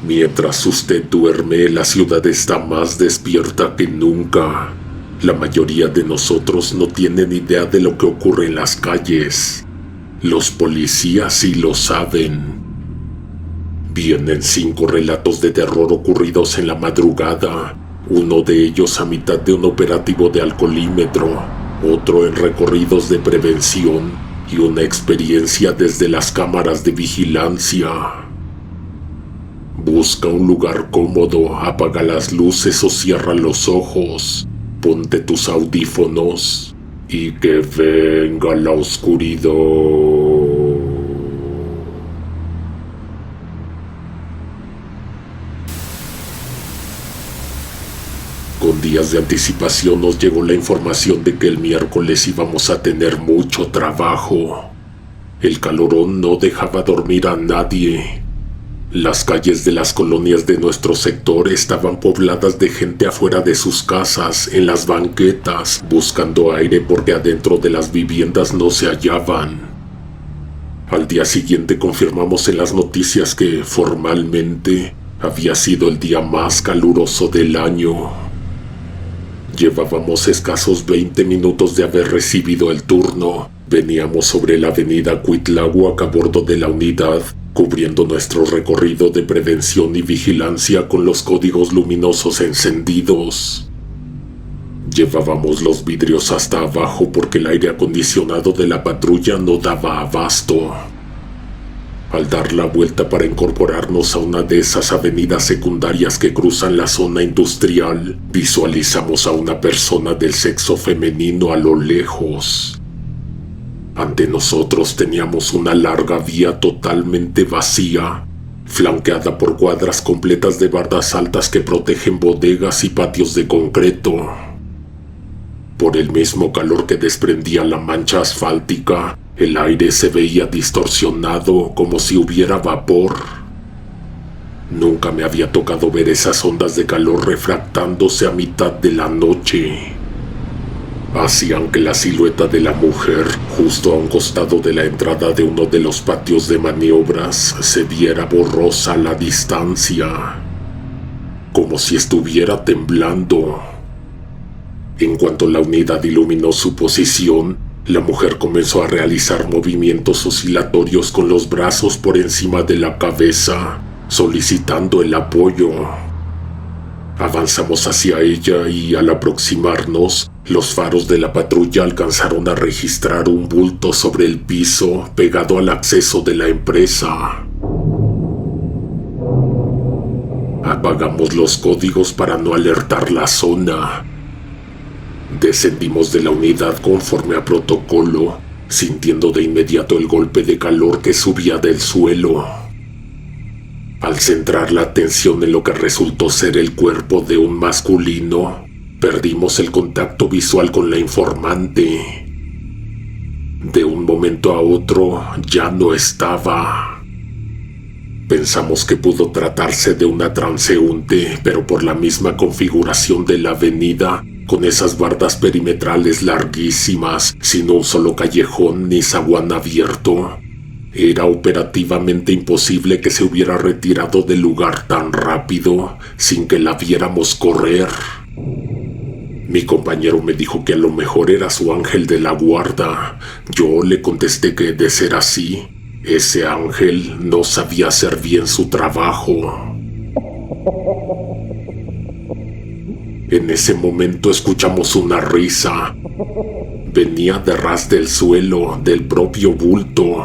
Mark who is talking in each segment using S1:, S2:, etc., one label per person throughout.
S1: Mientras usted duerme, la ciudad está más despierta que nunca. La mayoría de nosotros no tienen idea de lo que ocurre en las calles. Los policías sí lo saben. Vienen 5 relatos de terror ocurridos en la madrugada, uno de ellos a mitad de un operativo de alcoholímetro, otro en recorridos de prevención y una experiencia desde las cámaras de vigilancia. Busca un lugar cómodo, apaga las luces o cierra los ojos, ponte tus audífonos y que venga la oscuridad. Con días de anticipación nos llegó la información de que el miércoles íbamos a tener mucho trabajo. El calorón no dejaba dormir a nadie. Las calles de las colonias de nuestro sector estaban pobladas de gente afuera de sus casas, en las banquetas, buscando aire porque adentro de las viviendas no se hallaban. Al día siguiente confirmamos en las noticias que, formalmente, había sido el día más caluroso del año. Llevábamos escasos 20 minutos de haber recibido el turno. Veníamos sobre la avenida Cuitláhuac a bordo de la unidad, cubriendo nuestro recorrido de prevención y vigilancia con los códigos luminosos encendidos. Llevábamos los vidrios hasta abajo porque el aire acondicionado de la patrulla no daba abasto. Al dar la vuelta para incorporarnos a una de esas avenidas secundarias que cruzan la zona industrial, visualizamos a una persona del sexo femenino a lo lejos. Ante nosotros teníamos una larga vía totalmente vacía, flanqueada por cuadras completas de bardas altas que protegen bodegas y patios de concreto. Por el mismo calor que desprendía la mancha asfáltica, el aire se veía distorsionado como si hubiera vapor. Nunca me había tocado ver esas ondas de calor refractándose a mitad de la noche. Hacían que la silueta de la mujer, justo a un costado de la entrada de uno de los patios de maniobras, se viera borrosa a la distancia, como si estuviera temblando. En cuanto la unidad iluminó su posición, la mujer comenzó a realizar movimientos oscilatorios con los brazos por encima de la cabeza, solicitando el apoyo. Avanzamos hacia ella y, al aproximarnos, los faros de la patrulla alcanzaron a registrar un bulto sobre el piso pegado al acceso de la empresa. Apagamos los códigos para no alertar la zona. Descendimos de la unidad conforme a protocolo, sintiendo de inmediato el golpe de calor que subía del suelo. Al centrar la atención en lo que resultó ser el cuerpo de un masculino, perdimos el contacto visual con la informante. De un momento a otro ya no estaba. Pensamos que pudo tratarse de una transeúnte, pero por la misma configuración de la avenida, con esas bardas perimetrales larguísimas, sin un solo callejón ni zaguán abierto, era operativamente imposible que se hubiera retirado del lugar tan rápido sin que la viéramos correr. Mi compañero me dijo que a lo mejor era su ángel de la guarda. Yo le contesté que, de ser así, ese ángel no sabía hacer bien su trabajo. En ese momento escuchamos una risa. Venía de ras del suelo, del propio bulto.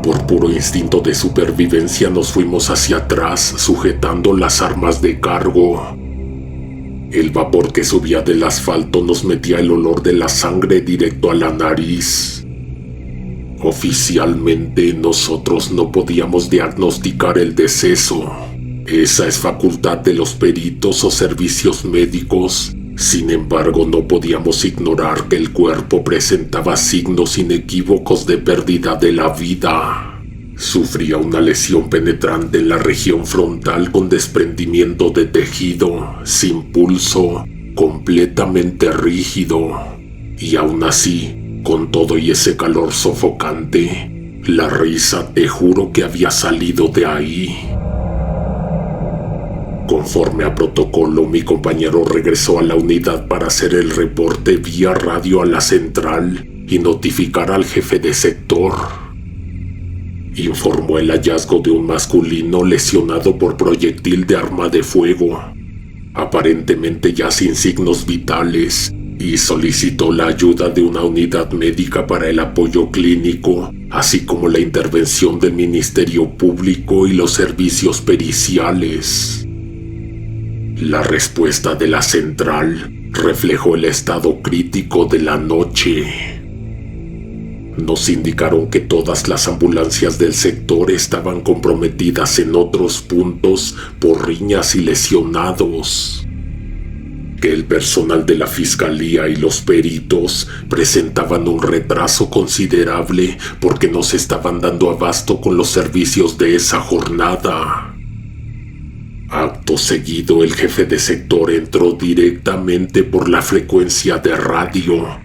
S1: Por puro instinto de supervivencia nos fuimos hacia atrás, sujetando las armas de cargo. El vapor que subía del asfalto nos metía el olor de la sangre directo a la nariz. Oficialmente nosotros no podíamos diagnosticar el deceso. Esa es facultad de los peritos o servicios médicos. Sin embargo, no podíamos ignorar que el cuerpo presentaba signos inequívocos de pérdida de la vida. Sufría una lesión penetrante en la región frontal con desprendimiento de tejido, sin pulso, completamente rígido. Y aún así, con todo y ese calor sofocante, La risa, te juro que había salido de ahí. Conforme a protocolo, mi compañero regresó a la unidad para hacer el reporte vía radio a la central y notificar al jefe de sector. Informó el hallazgo de un masculino lesionado por proyectil de arma de fuego, aparentemente ya sin signos vitales, y solicitó la ayuda de una unidad médica para el apoyo clínico, así como la intervención del Ministerio Público y los servicios periciales. La respuesta de la central reflejó el estado crítico de la noche. Nos indicaron que todas las ambulancias del sector estaban comprometidas en otros puntos por riñas y lesionados, que el personal de la fiscalía y los peritos presentaban un retraso considerable porque no se estaban dando abasto con los servicios de esa jornada. Acto seguido, el jefe de sector entró directamente por la frecuencia de radio.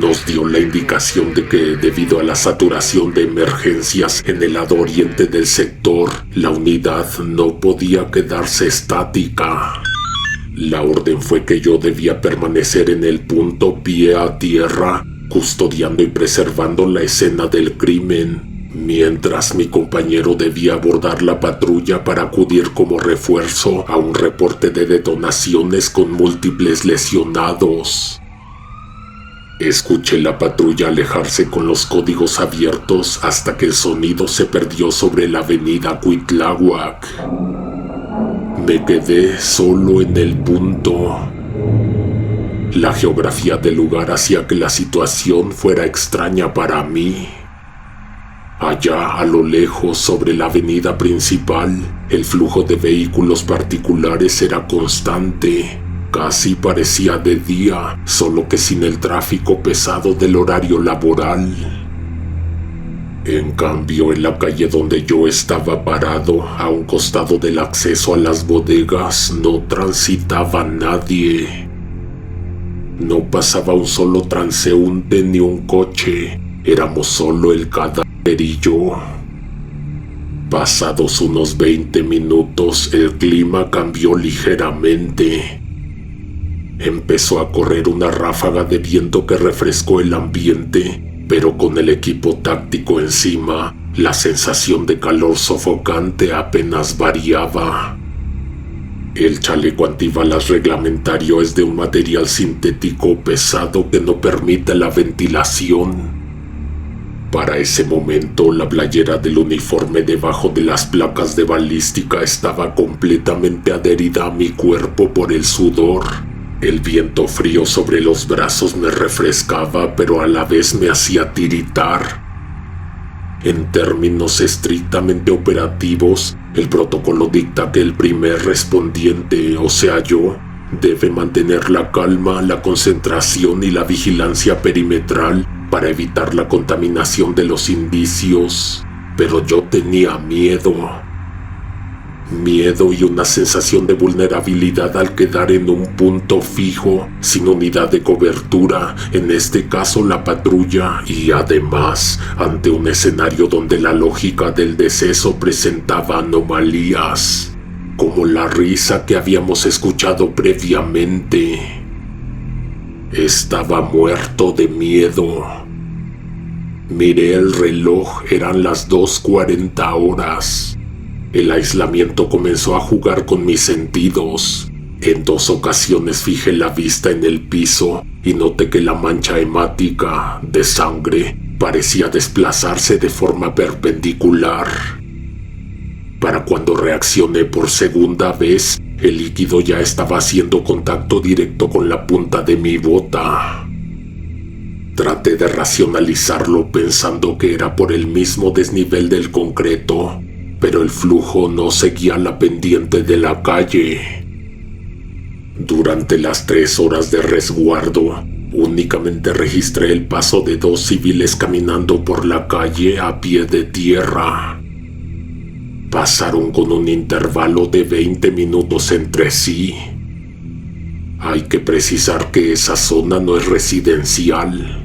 S1: Nos dio la indicación de que, debido a la saturación de emergencias en el lado oriente del sector, la unidad no podía quedarse estática. La orden fue que yo debía permanecer en el punto pie a tierra, custodiando y preservando la escena del crimen, mientras mi compañero debía abordar la patrulla para acudir como refuerzo a un reporte de detonaciones con múltiples lesionados. Escuché la patrulla alejarse con los códigos abiertos hasta que el sonido se perdió sobre la avenida Cuitláhuac. Me quedé solo en el punto. La geografía del lugar hacía que la situación fuera extraña para mí. Allá, a lo lejos, sobre la avenida principal, el flujo de vehículos particulares era constante. Casi parecía de día, solo que sin el tráfico pesado del horario laboral. En cambio, en la calle donde yo estaba parado, a un costado del acceso a las bodegas, no transitaba nadie. No pasaba un solo transeúnte ni un coche. Éramos solo el cadáver y yo. Pasados unos 20 minutos, el clima cambió ligeramente. Empezó a correr una ráfaga de viento que refrescó el ambiente, pero con el equipo táctico encima, la sensación de calor sofocante apenas variaba. El chaleco antibalas reglamentario es de un material sintético pesado que no permite la ventilación. Para ese momento, la playera del uniforme debajo de las placas de balística estaba completamente adherida a mi cuerpo por el sudor. El viento frío sobre los brazos me refrescaba, pero a la vez me hacía tiritar. En términos estrictamente operativos, el protocolo dicta que el primer respondiente, o sea yo, debe mantener la calma, la concentración y la vigilancia perimetral para evitar la contaminación de los indicios. Pero yo tenía miedo y una sensación de vulnerabilidad al quedar en un punto fijo, sin unidad de cobertura, en este caso la patrulla, y además ante un escenario donde la lógica del deceso presentaba anomalías, como la risa que habíamos escuchado previamente. Estaba muerto de miedo. Miré el reloj, eran las 2:40 horas. El aislamiento comenzó a jugar con mis sentidos. En 2 ocasiones fijé la vista en el piso y noté que la mancha hemática de sangre parecía desplazarse de forma perpendicular. Para cuando reaccioné por segunda vez, el líquido ya estaba haciendo contacto directo con la punta de mi bota. Traté de racionalizarlo pensando que era por el mismo desnivel del concreto, pero el flujo no seguía la pendiente de la calle. Durante las 3 horas de resguardo, únicamente registré el paso de 2 civiles caminando por la calle a pie de tierra. Pasaron con un intervalo de 20 minutos entre sí. Hay que precisar que esa zona no es residencial.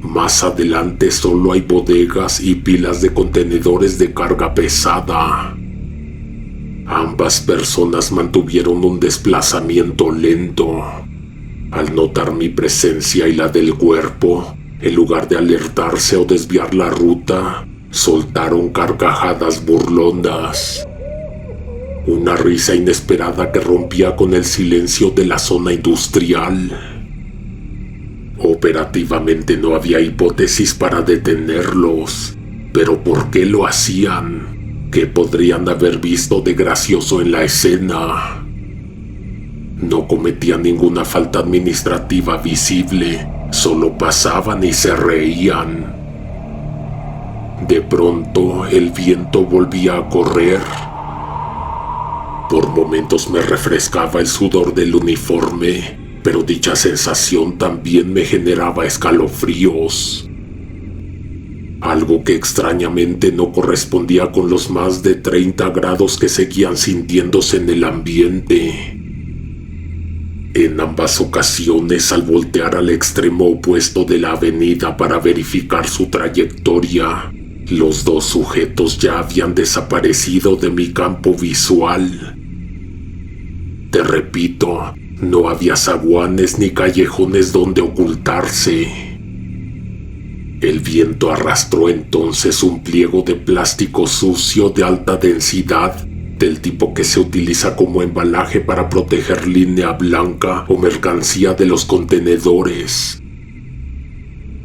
S1: Más adelante solo hay bodegas y pilas de contenedores de carga pesada. Ambas personas mantuvieron un desplazamiento lento. Al notar mi presencia y la del cuerpo, en lugar de alertarse o desviar la ruta, soltaron carcajadas burlonas. Una risa inesperada que rompía con el silencio de la zona industrial. Operativamente no había hipótesis para detenerlos, pero ¿por qué lo hacían? ¿Qué podrían haber visto de gracioso en la escena? No cometían ninguna falta administrativa visible, solo pasaban y se reían. De pronto, el viento volvía a correr. Por momentos me refrescaba el sudor del uniforme, pero dicha sensación también me generaba escalofríos. Algo que extrañamente no correspondía con los más de 30 grados que seguían sintiéndose en el ambiente. En ambas ocasiones, al voltear al extremo opuesto de la avenida para verificar su trayectoria, los dos sujetos ya habían desaparecido de mi campo visual. Te repito, no había zaguanes ni callejones donde ocultarse. El viento arrastró entonces un pliego de plástico sucio de alta densidad, del tipo que se utiliza como embalaje para proteger línea blanca o mercancía de los contenedores.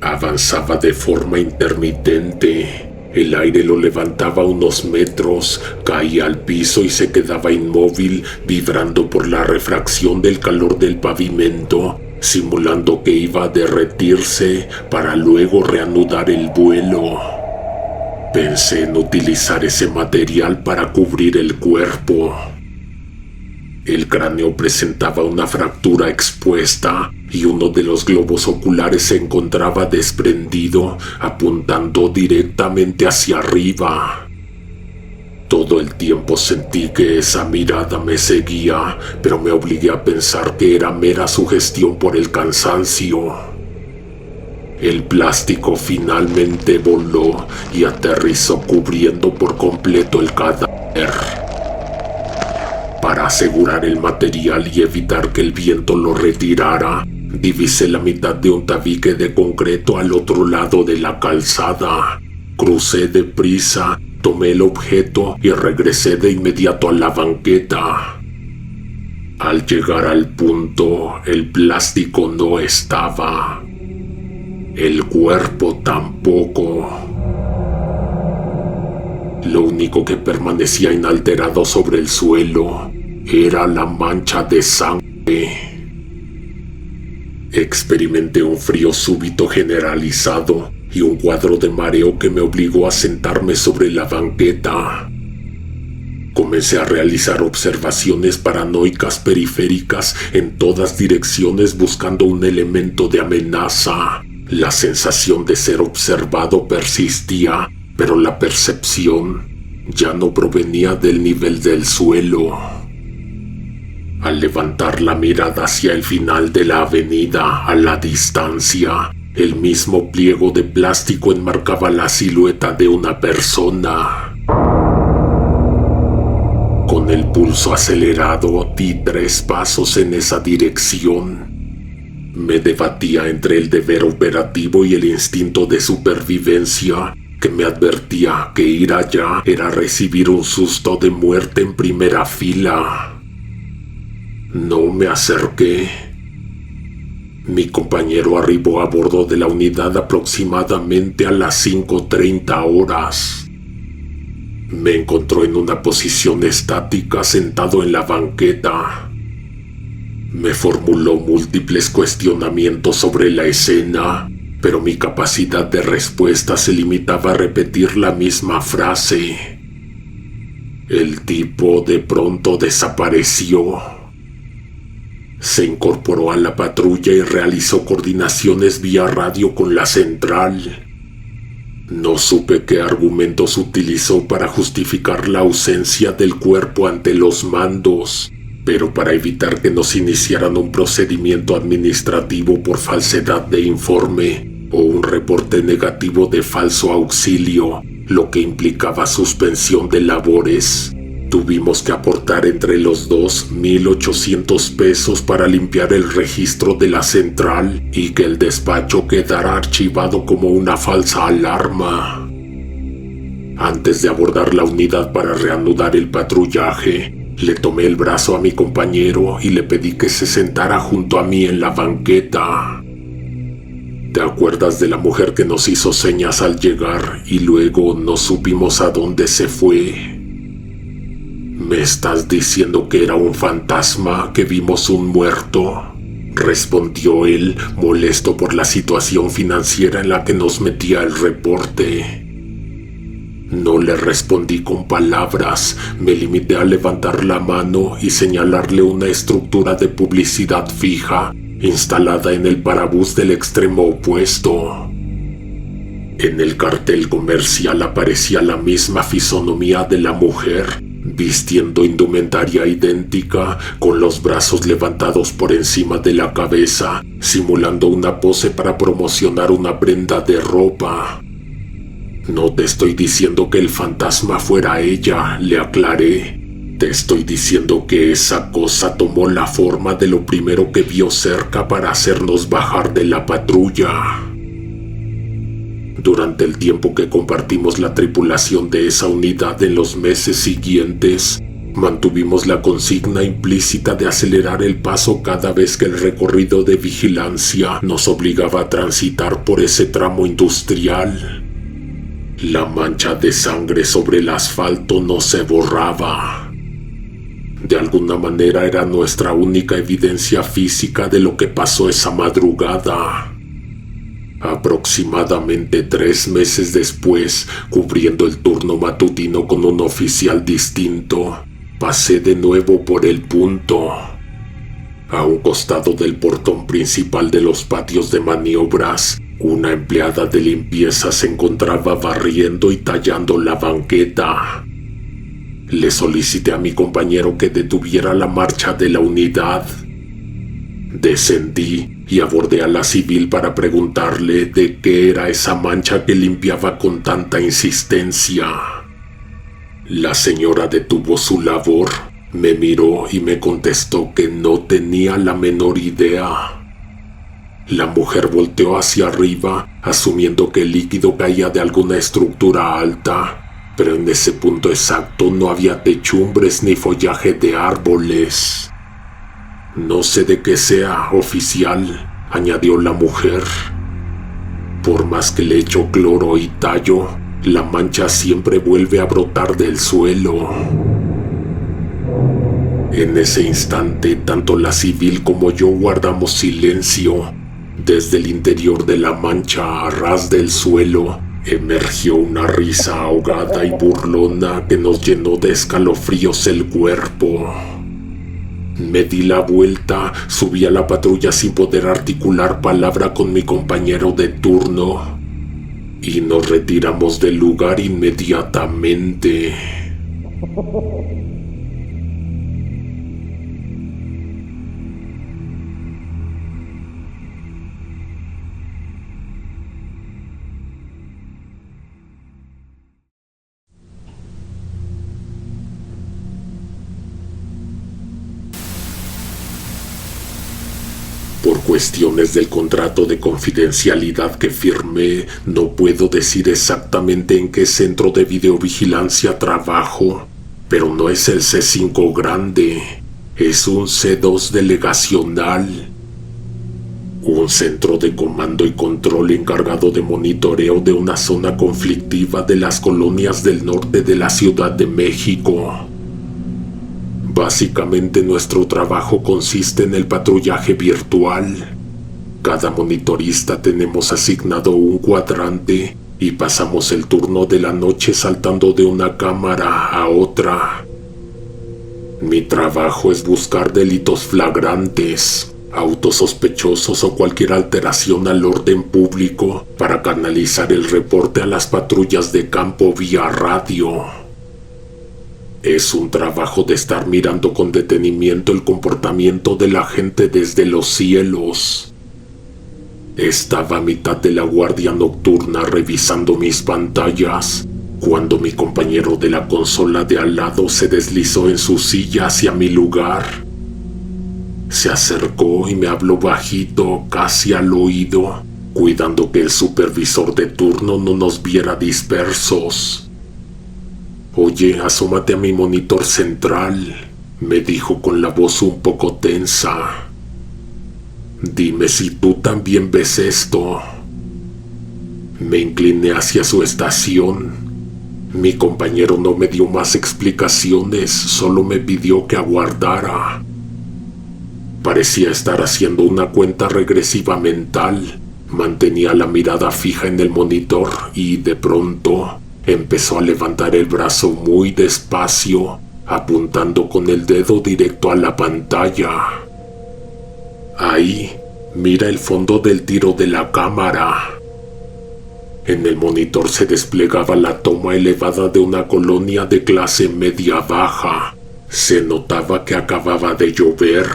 S1: Avanzaba de forma intermitente. El aire lo levantaba unos metros, caía al piso y se quedaba inmóvil, vibrando por la refracción del calor del pavimento, simulando que iba a derretirse para luego reanudar el vuelo. Pensé en utilizar ese material para cubrir el cuerpo. El cráneo presentaba una fractura expuesta y uno de los globos oculares se encontraba desprendido, apuntando directamente hacia arriba. Todo el tiempo sentí que esa mirada me seguía, pero me obligué a pensar que era mera sugestión por el cansancio. El plástico finalmente voló y aterrizó cubriendo por completo el cadáver. Para asegurar el material y evitar que el viento lo retirara, divisé la mitad de un tabique de concreto al otro lado de la calzada. Crucé deprisa, tomé el objeto y regresé de inmediato a la banqueta. Al llegar al punto, el plástico no estaba. El cuerpo tampoco. Lo único que permanecía inalterado sobre el suelo era la mancha de sangre. Experimenté un frío súbito generalizado y un cuadro de mareo que me obligó a sentarme sobre la banqueta. Comencé a realizar observaciones paranoicas periféricas en todas direcciones buscando un elemento de amenaza. La sensación de ser observado persistía, pero la percepción ya no provenía del nivel del suelo. Al levantar la mirada hacia el final de la avenida, a la distancia, el mismo pliego de plástico enmarcaba la silueta de una persona. Con el pulso acelerado, di 3 pasos en esa dirección. Me debatía entre el deber operativo y el instinto de supervivencia que me advertía que ir allá era recibir un susto de muerte en primera fila. No me acerqué. Mi compañero arribó a bordo de la unidad aproximadamente a las 5:30 horas. Me encontró en una posición estática sentado en la banqueta. Me formuló múltiples cuestionamientos sobre la escena, pero mi capacidad de respuesta se limitaba a repetir la misma frase. El tipo de pronto desapareció. Se incorporó a la patrulla y realizó coordinaciones vía radio con la central. No supe qué argumentos utilizó para justificar la ausencia del cuerpo ante los mandos, pero para evitar que nos iniciaran un procedimiento administrativo por falsedad de informe, o un reporte negativo de falso auxilio, lo que implicaba suspensión de labores. Tuvimos que aportar entre los dos 1,800 pesos para limpiar el registro de la central y que el despacho quedara archivado como una falsa alarma. Antes de abordar la unidad para reanudar el patrullaje, le tomé el brazo a mi compañero y le pedí que se sentara junto a mí en la banqueta. ¿Te acuerdas de la mujer que nos hizo señas al llegar y luego no supimos a dónde se fue? ¿Me estás diciendo que era un fantasma, que vimos un muerto?, respondió él, molesto por la situación financiera en la que nos metía el reporte. No le respondí con palabras, me limité a levantar la mano y señalarle una estructura de publicidad fija instalada en el parabús del extremo opuesto. En el cartel comercial aparecía la misma fisonomía de la mujer, vistiendo indumentaria idéntica, con los brazos levantados por encima de la cabeza, simulando una pose para promocionar una prenda de ropa. No te estoy diciendo que el fantasma fuera ella, le aclaré. Te estoy diciendo que esa cosa tomó la forma de lo primero que vio cerca para hacernos bajar de la patrulla. Durante el tiempo que compartimos la tripulación de esa unidad en los meses siguientes, mantuvimos la consigna implícita de acelerar el paso cada vez que el recorrido de vigilancia nos obligaba a transitar por ese tramo industrial. La mancha de sangre sobre el asfalto no se borraba. De alguna manera era nuestra única evidencia física de lo que pasó esa madrugada. Aproximadamente 3 meses después, cubriendo el turno matutino con un oficial distinto, pasé de nuevo por el punto. A un costado del portón principal de los patios de maniobras, una empleada de limpieza se encontraba barriendo y tallando la banqueta. Le solicité a mi compañero que detuviera la marcha de la unidad. Descendí y abordé a la civil para preguntarle de qué era esa mancha que limpiaba con tanta insistencia. La señora detuvo su labor, me miró y me contestó que no tenía la menor idea. La mujer volteó hacia arriba, asumiendo que el líquido caía de alguna estructura alta, pero en ese punto exacto no había techumbres ni follaje de árboles. No sé de qué sea, oficial, añadió la mujer. Por más que le echo cloro y tallo, la mancha siempre vuelve a brotar del suelo. En ese instante, tanto la civil como yo guardamos silencio. Desde el interior de la mancha, a ras del suelo, emergió una risa ahogada y burlona que nos llenó de escalofríos el cuerpo. Me di la vuelta, subí a la patrulla sin poder articular palabra con mi compañero de turno y nos retiramos del lugar inmediatamente. Por cuestiones del contrato de confidencialidad que firmé, no puedo decir exactamente en qué centro de videovigilancia trabajo, pero no es el C5 grande, es un C2 delegacional. Un centro de comando y control encargado de monitoreo de una zona conflictiva de las colonias del norte de la Ciudad de México. Básicamente nuestro trabajo consiste en el patrullaje virtual. Cada monitorista tenemos asignado un cuadrante y pasamos el turno de la noche saltando de una cámara a otra. Mi trabajo es buscar delitos flagrantes, autos sospechosos o cualquier alteración al orden público para canalizar el reporte a las patrullas de campo vía radio. Es un trabajo de estar mirando con detenimiento el comportamiento de la gente desde los cielos. Estaba a mitad de la guardia nocturna revisando mis pantallas, cuando mi compañero de la consola de al lado se deslizó en su silla hacia mi lugar. Se acercó y me habló bajito, casi al oído, cuidando que el supervisor de turno no nos viera dispersos. «Oye, asómate a mi monitor central», me dijo con la voz un poco tensa. «Dime si tú también ves esto». Me incliné hacia su estación. Mi compañero no me dio más explicaciones, solo me pidió que aguardara. Parecía estar haciendo una cuenta regresiva mental. Mantenía la mirada fija en el monitor y de pronto empezó a levantar el brazo muy despacio, apuntando con el dedo directo a la pantalla. «Ahí, mira el fondo del tiro de la cámara». En el monitor se desplegaba la toma elevada de una colonia de clase media-baja. Se notaba que acababa de llover.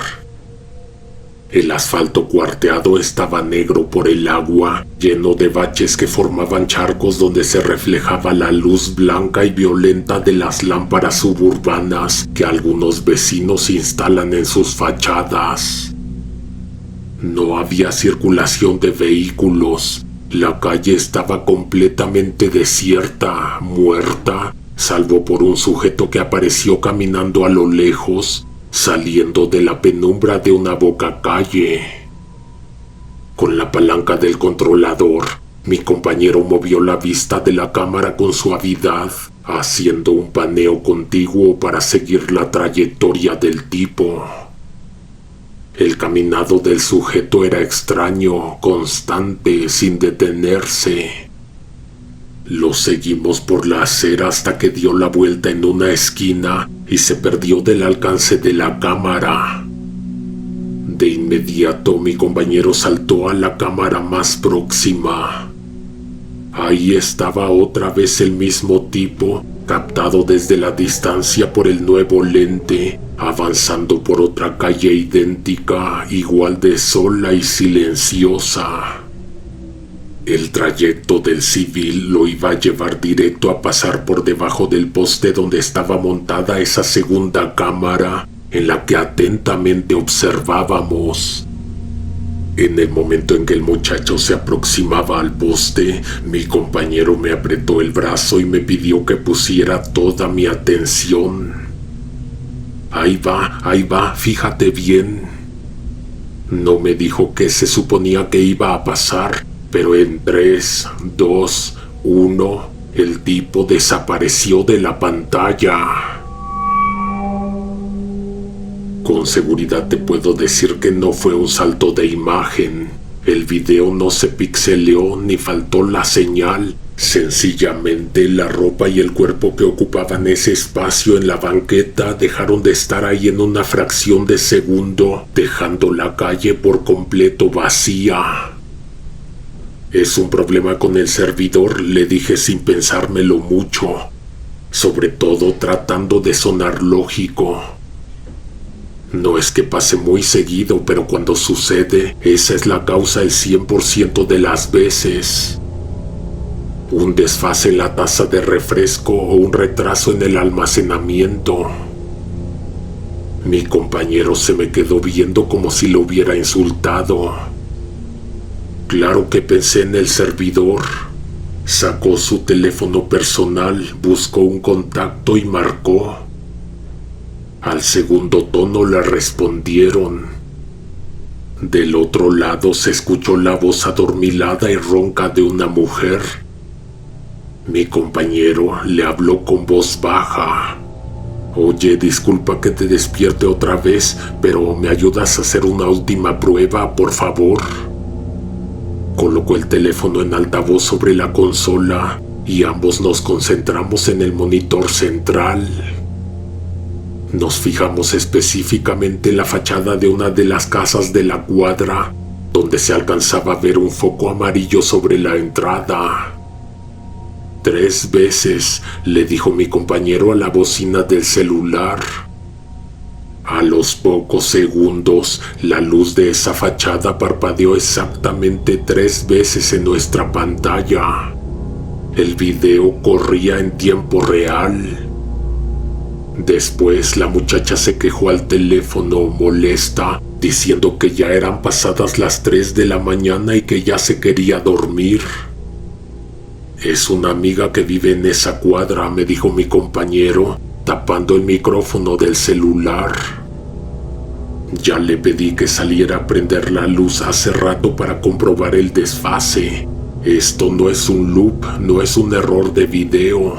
S1: El asfalto cuarteado estaba negro por el agua, lleno de baches que formaban charcos donde se reflejaba la luz blanca y violenta de las lámparas suburbanas que algunos vecinos instalan en sus fachadas. No había circulación de vehículos. La calle estaba completamente desierta, muerta, salvo por un sujeto que apareció caminando a lo lejos, saliendo de la penumbra de una bocacalle. Con la palanca del controlador, mi compañero movió la vista de la cámara con suavidad, haciendo un paneo contiguo para seguir la trayectoria del tipo. El caminado del sujeto era extraño, constante, sin detenerse. Lo seguimos por la acera hasta que dio la vuelta en una esquina y se perdió del alcance de la cámara. De inmediato mi compañero saltó a la cámara más próxima. Ahí estaba otra vez el mismo tipo, captado desde la distancia por el nuevo lente, avanzando por otra calle idéntica, igual de sola y silenciosa. El trayecto del civil lo iba a llevar directo a pasar por debajo del poste donde estaba montada esa segunda cámara en la que atentamente observábamos. En el momento en que el muchacho se aproximaba al poste, mi compañero me apretó el brazo y me pidió que pusiera toda mi atención. Ahí va, fíjate bien». No me dijo qué se suponía que iba a pasar, pero en 3, 2, 1, el tipo desapareció de la pantalla. Con seguridad te puedo decir que no fue un salto de imagen. El video no se pixeleó ni faltó la señal. Sencillamente la ropa y el cuerpo que ocupaban ese espacio en la banqueta dejaron de estar ahí en una fracción de segundo, dejando la calle por completo vacía. «Es un problema con el servidor», le dije sin pensármelo mucho, sobre todo tratando de sonar lógico. «No es que pase muy seguido, pero cuando sucede, esa es la causa el 100% de las veces. Un desfase en la tasa de refresco o un retraso en el almacenamiento». Mi compañero se me quedó viendo como si lo hubiera insultado. Claro que pensé en el servidor. Sacó su teléfono personal, buscó un contacto y marcó. Al segundo tono le respondieron. Del otro lado se escuchó la voz adormilada y ronca de una mujer. Mi compañero le habló con voz baja. «Oye, disculpa que te despierte otra vez, pero ¿me ayudas a hacer una última prueba, por favor?» Colocó el teléfono en altavoz sobre la consola y ambos nos concentramos en el monitor central. Nos fijamos específicamente en la fachada de una de las casas de la cuadra, donde se alcanzaba a ver un foco amarillo sobre la entrada. 3 veces, le dijo mi compañero a la bocina del celular. A los pocos segundos, la luz de esa fachada parpadeó exactamente 3 veces en nuestra pantalla. El video corría en tiempo real. Después la muchacha se quejó al teléfono molesta, diciendo que ya eran pasadas las 3 de la mañana y que ya se quería dormir. Es una amiga que vive en esa cuadra, me dijo mi compañero, tapando el micrófono del celular. Ya le pedí que saliera a prender la luz hace rato para comprobar el desfase. Esto no es un loop, no es un error de video.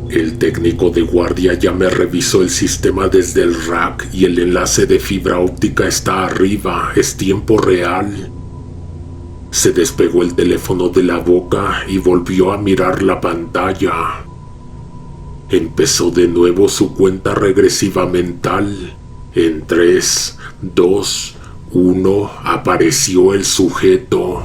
S1: El técnico de guardia ya me revisó el sistema desde el rack y el enlace de fibra óptica está arriba, es tiempo real. Se despegó el teléfono de la boca y volvió a mirar la pantalla. Empezó de nuevo su cuenta regresiva mental. En 3, 2, 1 apareció el sujeto.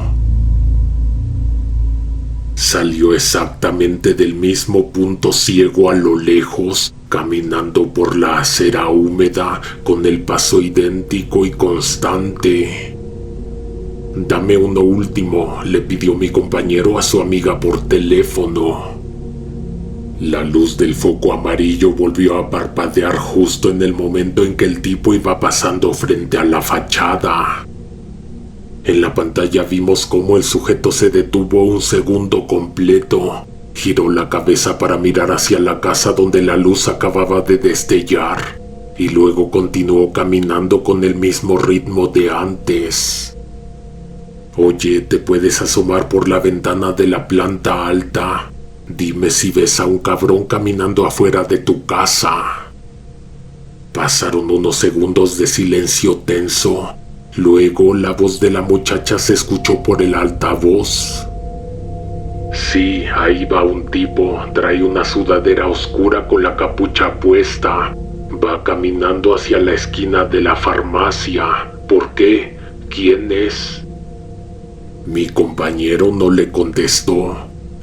S1: Salió exactamente del mismo punto ciego a lo lejos, caminando por la acera húmeda con el paso idéntico y constante. «Dame uno último», le pidió mi compañero a su amiga por teléfono. La luz del foco amarillo volvió a parpadear justo en el momento en que el tipo iba pasando frente a la fachada. En la pantalla vimos cómo el sujeto se detuvo un segundo completo, giró la cabeza para mirar hacia la casa donde la luz acababa de destellar, y luego continuó caminando con el mismo ritmo de antes. «Oye, ¿te puedes asomar por la ventana de la planta alta? Dime si ves a un cabrón caminando afuera de tu casa». Pasaron unos segundos de silencio tenso. Luego la voz de la muchacha se escuchó por el altavoz. «Sí, ahí va un tipo, trae una sudadera oscura con la capucha puesta. Va caminando hacia la esquina de la farmacia. ¿Por qué? ¿Quién es?» Mi compañero no le contestó.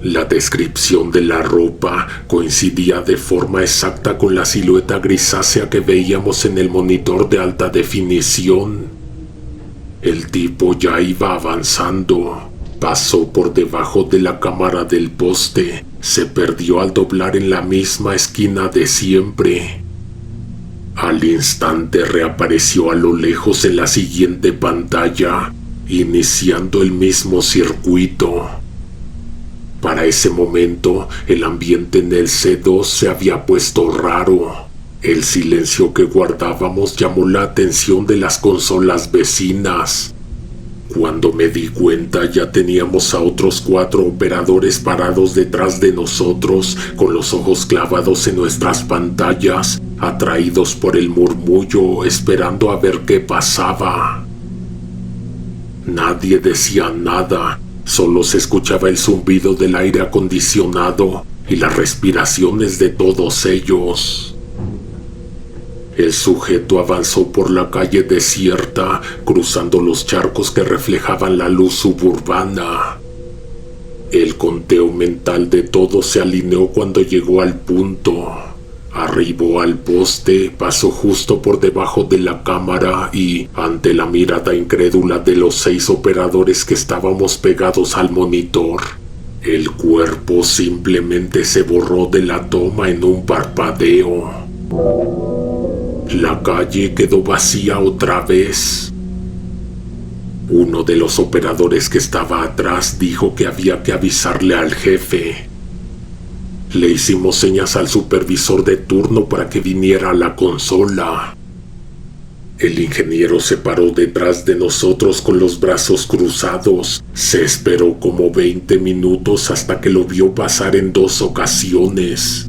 S1: La descripción de la ropa coincidía de forma exacta con la silueta grisácea que veíamos en el monitor de alta definición. El tipo ya iba avanzando. Pasó por debajo de la cámara del poste. Se perdió al doblar en la misma esquina de siempre. Al instante reapareció a lo lejos en la siguiente pantalla, iniciando el mismo circuito. Para ese momento, el ambiente en el C2 se había puesto raro. El silencio que guardábamos llamó la atención de las consolas vecinas. Cuando me di cuenta, ya teníamos a otros 4 operadores parados detrás de nosotros, con los ojos clavados en nuestras pantallas, atraídos por el murmullo, esperando a ver qué pasaba. Nadie decía nada, solo se escuchaba el zumbido del aire acondicionado y las respiraciones de todos ellos. El sujeto avanzó por la calle desierta, cruzando los charcos que reflejaban la luz suburbana. El conteo mental de todos se alineó cuando llegó al punto. Arribó al poste, pasó justo por debajo de la cámara y, ante la mirada incrédula de los 6 operadores que estábamos pegados al monitor, el cuerpo simplemente se borró de la toma en un parpadeo. La calle quedó vacía otra vez. Uno de los operadores que estaba atrás dijo que había que avisarle al jefe. Le hicimos señas al supervisor de turno para que viniera a la consola. El ingeniero se paró detrás de nosotros con los brazos cruzados. Se esperó como 20 minutos hasta que lo vio pasar en 2 ocasiones.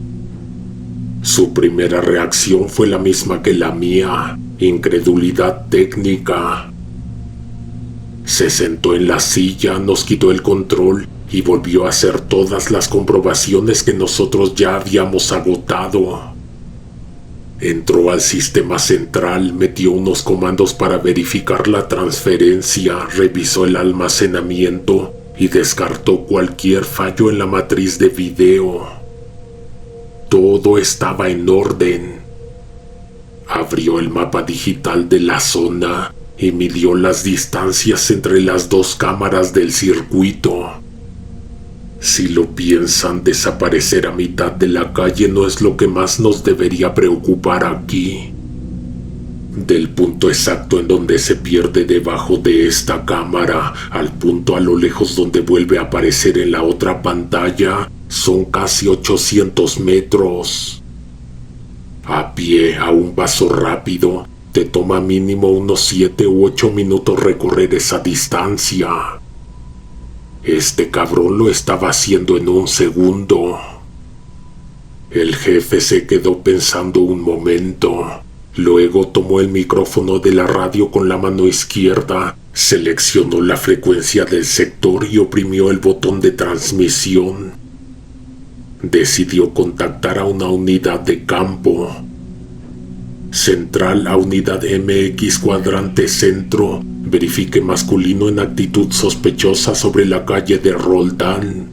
S1: Su primera reacción fue la misma que la mía: incredulidad técnica. Se sentó en la silla, nos quitó el control y volvió a hacer todas las comprobaciones que nosotros ya habíamos agotado. Entró al sistema central, metió unos comandos para verificar la transferencia, revisó el almacenamiento y descartó cualquier fallo en la matriz de video. Todo estaba en orden. Abrió el mapa digital de la zona y midió las distancias entre las dos cámaras del circuito. Si lo piensan, desaparecer a mitad de la calle no es lo que más nos debería preocupar aquí. Del punto exacto en donde se pierde debajo de esta cámara al punto a lo lejos donde vuelve a aparecer en la otra pantalla son casi 800 metros. A pie, a un paso rápido, te toma mínimo unos 7 u 8 minutos recorrer esa distancia. Este cabrón lo estaba haciendo en un segundo. El jefe se quedó pensando un momento. Luego tomó el micrófono de la radio con la mano izquierda, seleccionó la frecuencia del sector y oprimió el botón de transmisión. Decidió contactar a una unidad de campo. Central a unidad MX cuadrante centro, verifique masculino en actitud sospechosa sobre la calle de Roldán.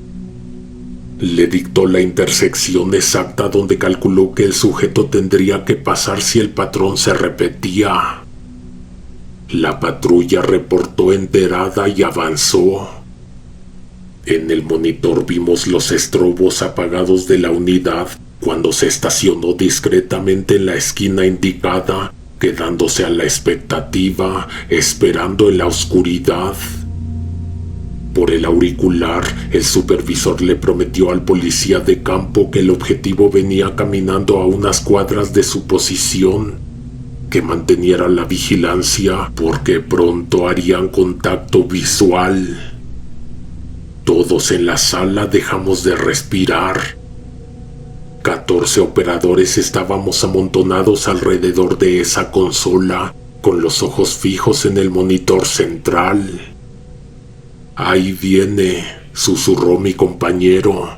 S1: Le dictó la intersección exacta donde calculó que el sujeto tendría que pasar si el patrón se repetía. La patrulla reportó enterada y avanzó. En el monitor vimos los estrobos apagados de la unidad cuando se estacionó discretamente en la esquina indicada, quedándose a la expectativa, esperando en la oscuridad. Por el auricular, el supervisor le prometió al policía de campo que el objetivo venía caminando a unas cuadras de su posición, que manteniera la vigilancia porque pronto harían contacto visual. Todos en la sala dejamos de respirar. 14 operadores estábamos amontonados alrededor de esa consola, con los ojos fijos en el monitor central. «Ahí viene», susurró mi compañero.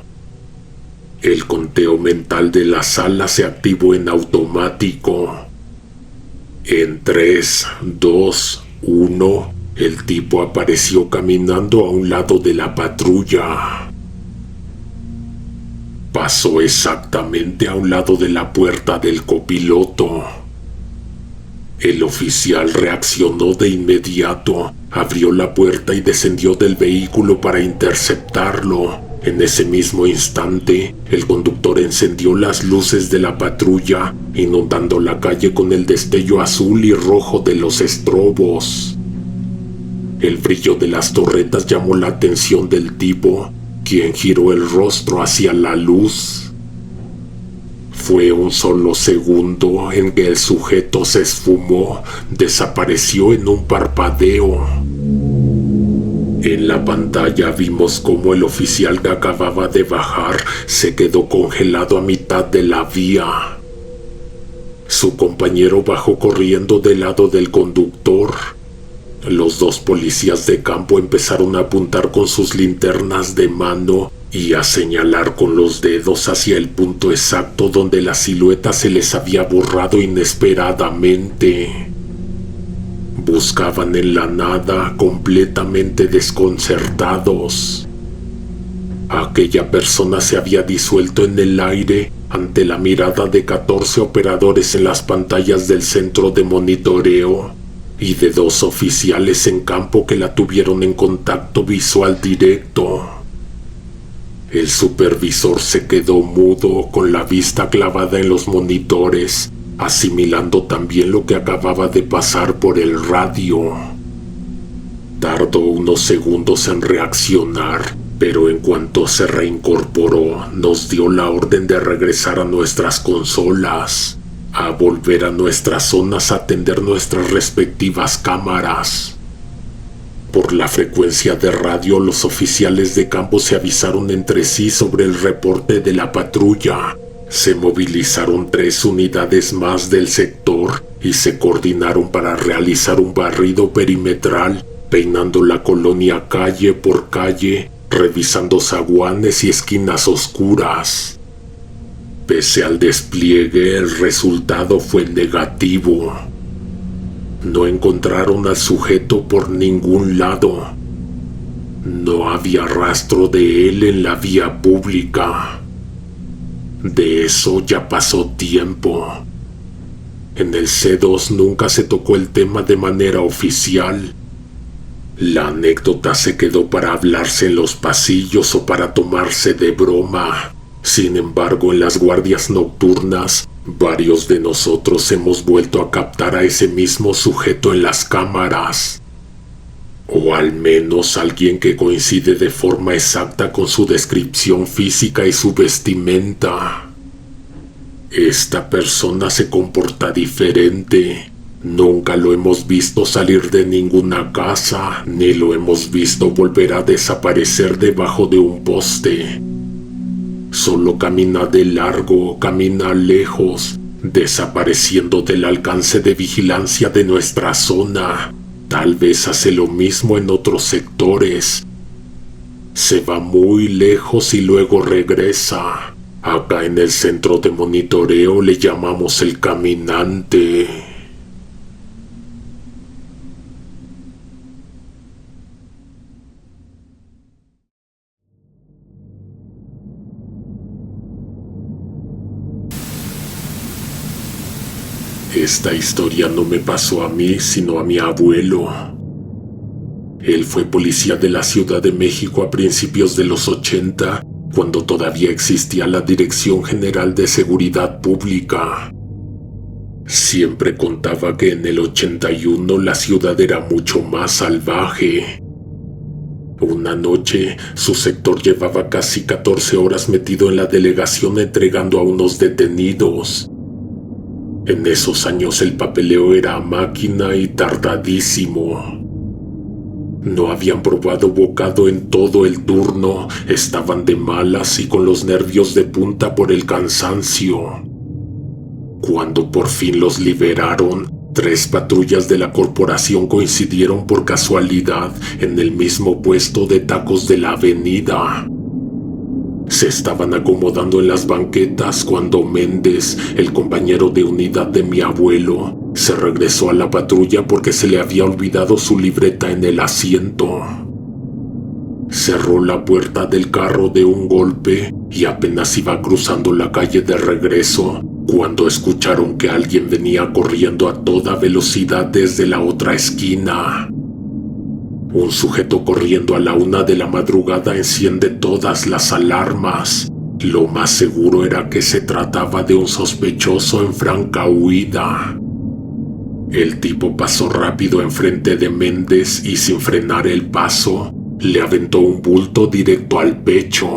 S1: El conteo mental de la sala se activó en automático. En 3, 2, 1, el tipo apareció caminando a un lado de la patrulla. Pasó exactamente a un lado de la puerta del copiloto. El oficial reaccionó de inmediato, abrió la puerta y descendió del vehículo para interceptarlo. En ese mismo instante, el conductor encendió las luces de la patrulla, inundando la calle con el destello azul y rojo de los estrobos. El brillo de las torretas llamó la atención del tipo, quien giró el rostro hacia la luz. Fue un solo segundo en que el sujeto se esfumó, desapareció en un parpadeo. En la pantalla vimos cómo el oficial que acababa de bajar se quedó congelado a mitad de la vía. Su compañero bajó corriendo del lado del conductor. Los dos policías de campo empezaron a apuntar con sus linternas de mano y a señalar con los dedos hacia el punto exacto donde la silueta se les había borrado inesperadamente. Buscaban en la nada, completamente desconcertados. Aquella persona se había disuelto en el aire ante la mirada de 14 operadores en las pantallas del centro de monitoreo y de 2 oficiales en campo que la tuvieron en contacto visual directo. El supervisor se quedó mudo, con la vista clavada en los monitores, asimilando también lo que acababa de pasar por el radio. Tardó unos segundos en reaccionar, pero en cuanto se reincorporó, nos dio la orden de regresar a nuestras consolas, a volver a nuestras zonas a atender nuestras respectivas cámaras. Por la frecuencia de radio, los oficiales de campo se avisaron entre sí sobre el reporte de la patrulla. Se movilizaron 3 unidades más del sector y se coordinaron para realizar un barrido perimetral, peinando la colonia calle por calle, revisando zaguanes y esquinas oscuras. Pese al despliegue, el resultado fue negativo. No encontraron al sujeto por ningún lado. No había rastro de él en la vía pública. De eso ya pasó tiempo. En el C2 nunca se tocó el tema de manera oficial. La anécdota se quedó para hablarse en los pasillos o para tomarse de broma. Sin embargo, en las guardias nocturnas, varios de nosotros hemos vuelto a captar a ese mismo sujeto en las cámaras. O al menos alguien que coincide de forma exacta con su descripción física y su vestimenta. Esta persona se comporta diferente. Nunca lo hemos visto salir de ninguna casa, ni lo hemos visto volver a desaparecer debajo de un poste. Solo camina de largo, camina lejos, desapareciendo del alcance de vigilancia de nuestra zona. Tal vez hace lo mismo en otros sectores. Se va muy lejos y luego regresa. Acá en el centro de monitoreo le llamamos el caminante. Esta historia no me pasó a mí, sino a mi abuelo. Él fue policía de la Ciudad de México a principios de los 80, cuando todavía existía la Dirección General de Seguridad Pública. Siempre contaba que en el 81 la ciudad era mucho más salvaje. Una noche, su sector llevaba casi 14 horas metido en la delegación entregando a unos detenidos. En esos años el papeleo era a máquina y tardadísimo. No habían probado bocado en todo el turno, estaban de malas y con los nervios de punta por el cansancio. Cuando por fin los liberaron, 3 patrullas de la corporación coincidieron por casualidad en el mismo puesto de tacos de la avenida. Se estaban acomodando en las banquetas cuando Méndez, el compañero de unidad de mi abuelo, se regresó a la patrulla porque se le había olvidado su libreta en el asiento. Cerró la puerta del carro de un golpe y apenas iba cruzando la calle de regreso cuando escucharon que alguien venía corriendo a toda velocidad desde la otra esquina. Un sujeto corriendo a la 1 de la madrugada enciende todas las alarmas. Lo más seguro era que se trataba de un sospechoso en franca huida. El tipo pasó rápido enfrente de Méndez y sin frenar el paso, le aventó un bulto directo al pecho.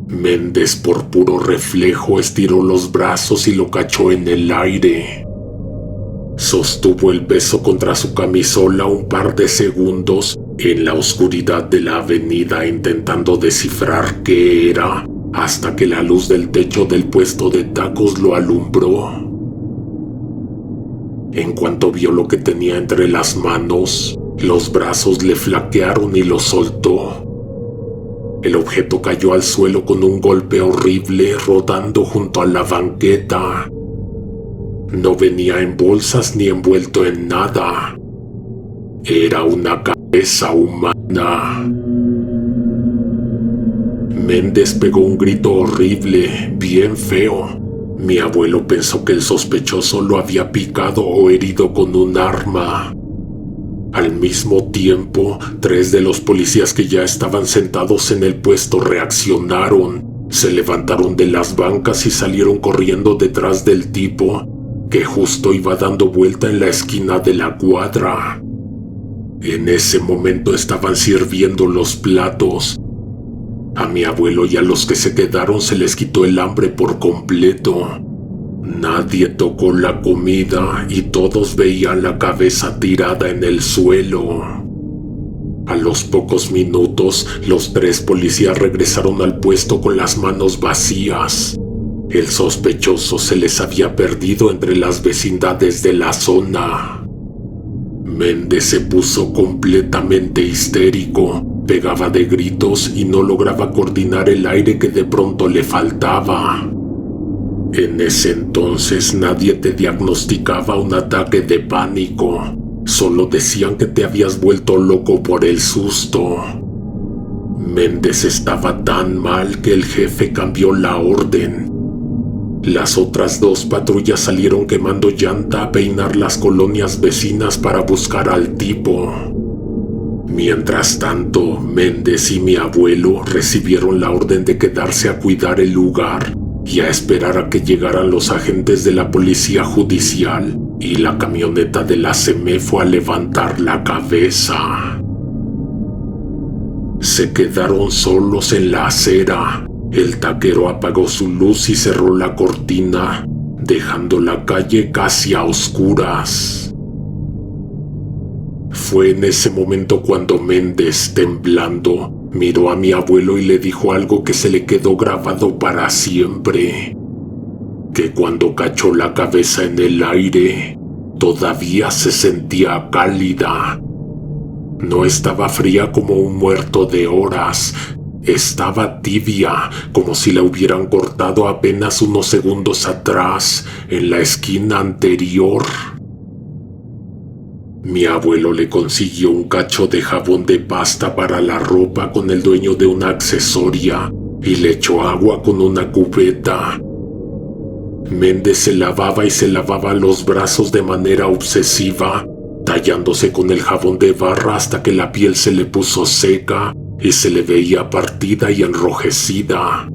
S1: Méndez, por puro reflejo, estiró los brazos y lo cachó en el aire. Sostuvo el beso contra su camisola un par de segundos en la oscuridad de la avenida intentando descifrar qué era, hasta que la luz del techo del puesto de tacos lo alumbró. En cuanto vio lo que tenía entre las manos, los brazos le flaquearon y lo soltó. El objeto cayó al suelo con un golpe horrible, rodando junto a la banqueta. No venía en bolsas ni envuelto en nada. Era una cabeza humana. Méndez pegó un grito horrible, bien feo. Mi abuelo pensó que el sospechoso lo había picado o herido con un arma. Al mismo tiempo, 3 de los policías que ya estaban sentados en el puesto reaccionaron. Se levantaron de las bancas y salieron corriendo detrás del tipo, que justo iba dando vuelta en la esquina de la cuadra. En ese momento estaban sirviendo los platos. A mi abuelo y a los que se quedaron se les quitó el hambre por completo. Nadie tocó la comida y todos veían la cabeza tirada en el suelo. A los pocos minutos, los 3 policías regresaron al puesto con las manos vacías. El sospechoso se les había perdido entre las vecindades de la zona. Méndez se puso completamente histérico, pegaba de gritos y no lograba coordinar el aire que de pronto le faltaba. En ese entonces nadie te diagnosticaba un ataque de pánico, solo decían que te habías vuelto loco por el susto. Méndez estaba tan mal que el jefe cambió la orden. Las otras 2 patrullas salieron quemando llanta a peinar las colonias vecinas para buscar al tipo. Mientras tanto, Méndez y mi abuelo recibieron la orden de quedarse a cuidar el lugar y a esperar a que llegaran los agentes de la policía judicial y la camioneta de la Semefo a levantar la cabeza. Se quedaron solos en la acera. El taquero apagó su luz y cerró la cortina, dejando la calle casi a oscuras. Fue en ese momento cuando Méndez, temblando, miró a mi abuelo y le dijo algo que se le quedó grabado para siempre: que cuando cachó la cabeza en el aire, todavía se sentía cálida. No estaba fría como un muerto de horas, estaba tibia, como si la hubieran cortado apenas unos segundos atrás, en la esquina anterior. Mi abuelo le consiguió un cacho de jabón de pasta para la ropa con el dueño de una accesoria y le echó agua con una cubeta. Méndez se lavaba y se lavaba los brazos de manera obsesiva, tallándose con el jabón de barra hasta que la piel se le puso seca y se le veía partida y enrojecida.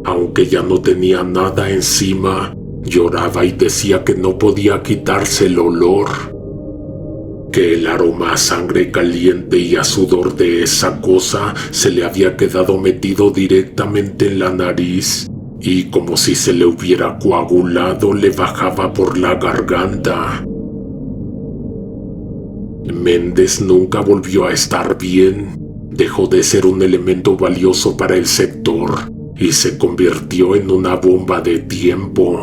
S1: Aunque ya no tenía nada encima, lloraba y decía que no podía quitarse el olor, que el aroma a sangre caliente y a sudor de esa cosa se le había quedado metido directamente en la nariz y, como si se le hubiera coagulado, le bajaba por la garganta. Méndez nunca volvió a estar bien. Dejó de ser un elemento valioso para el sector y se convirtió en una bomba de tiempo.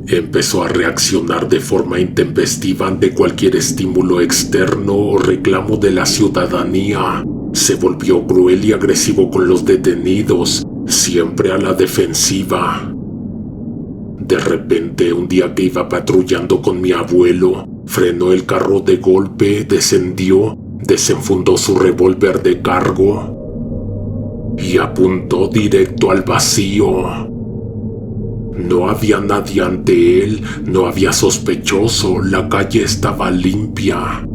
S1: Empezó a reaccionar de forma intempestiva ante cualquier estímulo externo o reclamo de la ciudadanía. Se volvió cruel y agresivo con los detenidos, siempre a la defensiva. De repente, un día que iba patrullando con mi abuelo, frenó el carro de golpe, descendió, desenfundó su revólver de cargo y apuntó directo al vacío. No había nadie ante él, no había sospechoso, la calle estaba limpia.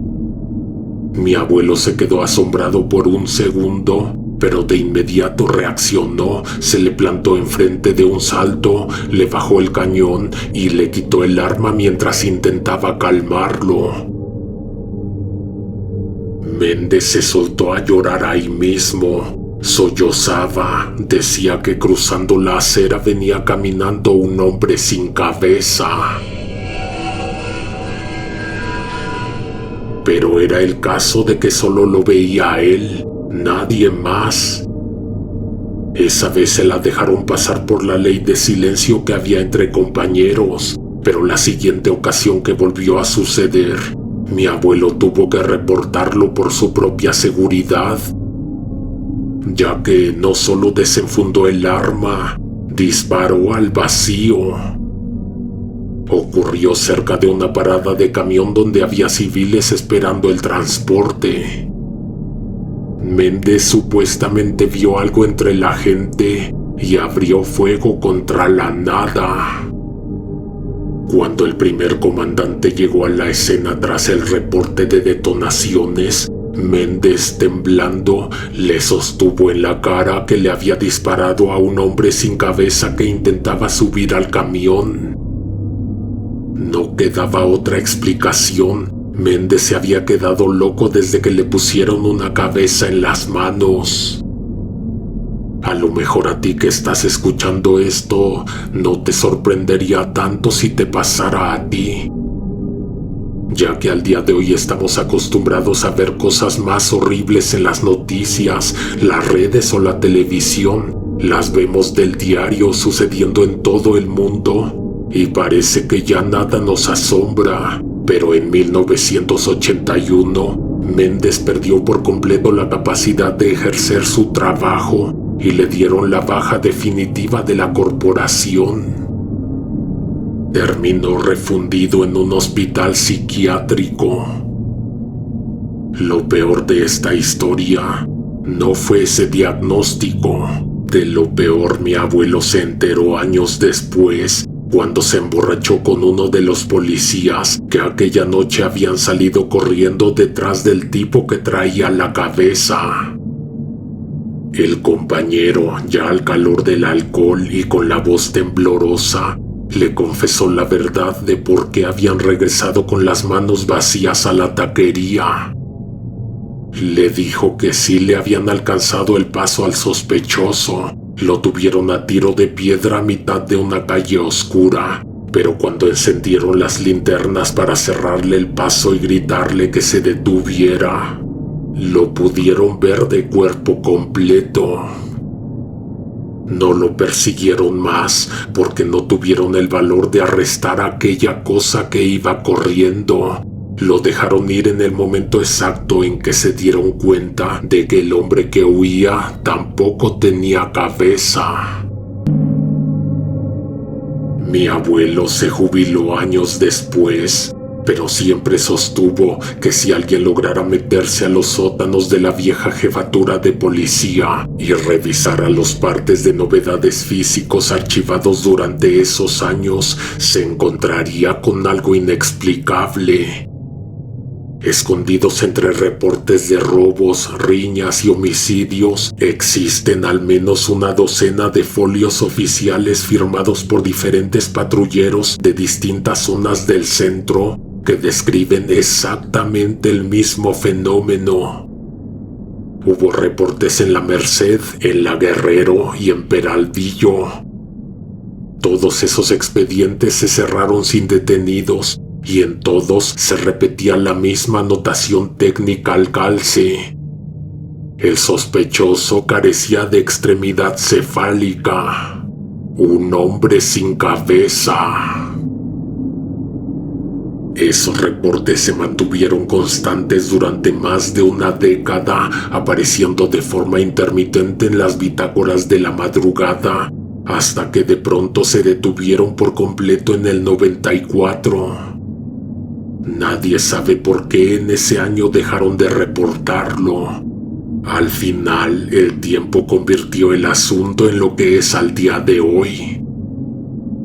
S1: Mi abuelo se quedó asombrado por un segundo, pero de inmediato reaccionó, se le plantó enfrente de un salto, le bajó el cañón y le quitó el arma mientras intentaba calmarlo. Méndez se soltó a llorar ahí mismo. Sollozaba, decía que cruzando la acera venía caminando un hombre sin cabeza. Pero era el caso de que solo lo veía a él, nadie más. Esa vez se la dejaron pasar por la ley de silencio que había entre compañeros, pero la siguiente ocasión que volvió a suceder, mi abuelo tuvo que reportarlo por su propia seguridad, ya que no solo desenfundó el arma, disparó al vacío. Ocurrió cerca de una parada de camión donde había civiles esperando el transporte. Méndez supuestamente vio algo entre la gente y abrió fuego contra la nada. Cuando el primer comandante llegó a la escena tras el reporte de detonaciones, Méndez, temblando, le sostuvo en la cara que le había disparado a un hombre sin cabeza que intentaba subir al camión. No quedaba otra explicación. Méndez se había quedado loco desde que le pusieron una cabeza en las manos. A lo mejor a ti que estás escuchando esto, no te sorprendería tanto si te pasara a ti, ya que al día de hoy estamos acostumbrados a ver cosas más horribles en las noticias, las redes o la televisión. Las vemos del diario sucediendo en todo el mundo y parece que ya nada nos asombra. Pero en 1981, Méndez perdió por completo la capacidad de ejercer su trabajo y le dieron la baja definitiva de la corporación. Terminó refundido en un hospital psiquiátrico. Lo peor de esta historia no fue ese diagnóstico, De lo peor, mi abuelo se enteró años después, cuando se emborrachó con uno de los policías, que aquella noche habían salido corriendo detrás del tipo que traía la cabeza. El compañero, ya al calor del alcohol y con la voz temblorosa, le confesó la verdad de por qué habían regresado con las manos vacías a la taquería. Le dijo que sí le habían alcanzado el paso al sospechoso. Lo tuvieron a tiro de piedra a mitad de una calle oscura, pero cuando encendieron las linternas para cerrarle el paso y gritarle que se detuviera, lo pudieron ver de cuerpo completo. No lo persiguieron más porque no tuvieron el valor de arrestar a aquella cosa que iba corriendo. Lo dejaron ir en el momento exacto en que se dieron cuenta de que el hombre que huía tampoco tenía cabeza. Mi abuelo se jubiló años después, pero siempre sostuvo que si alguien lograra meterse a los sótanos de la vieja jefatura de policía y revisara los partes de novedades físicos archivados durante esos años, se encontraría con algo inexplicable. Escondidos entre reportes de robos, riñas y homicidios, existen al menos una docena de folios oficiales firmados por diferentes patrulleros de distintas zonas del centro que describen exactamente el mismo fenómeno. Hubo reportes en La Merced, en La Guerrero y en Peralvillo. Todos esos expedientes se cerraron sin detenidos y en todos se repetía la misma notación técnica al calce. El sospechoso carecía de extremidad cefálica. Un hombre sin cabeza. Esos reportes se mantuvieron constantes durante más de una década, apareciendo de forma intermitente en las bitácoras de la madrugada, hasta que de pronto se detuvieron por completo en el 94. Nadie sabe por qué en ese año dejaron de reportarlo. Al final, el tiempo convirtió el asunto en lo que es al día de hoy.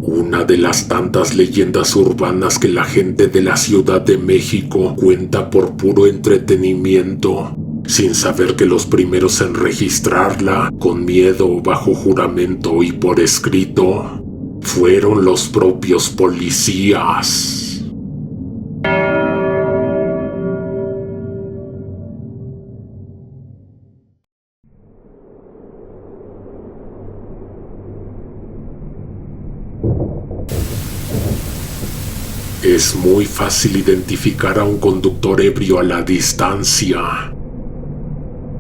S1: Una de las tantas leyendas urbanas que la gente de la Ciudad de México cuenta por puro entretenimiento, sin saber que los primeros en registrarla, con miedo, bajo juramento y por escrito, fueron los propios policías. Es muy fácil identificar a un conductor ebrio a la distancia.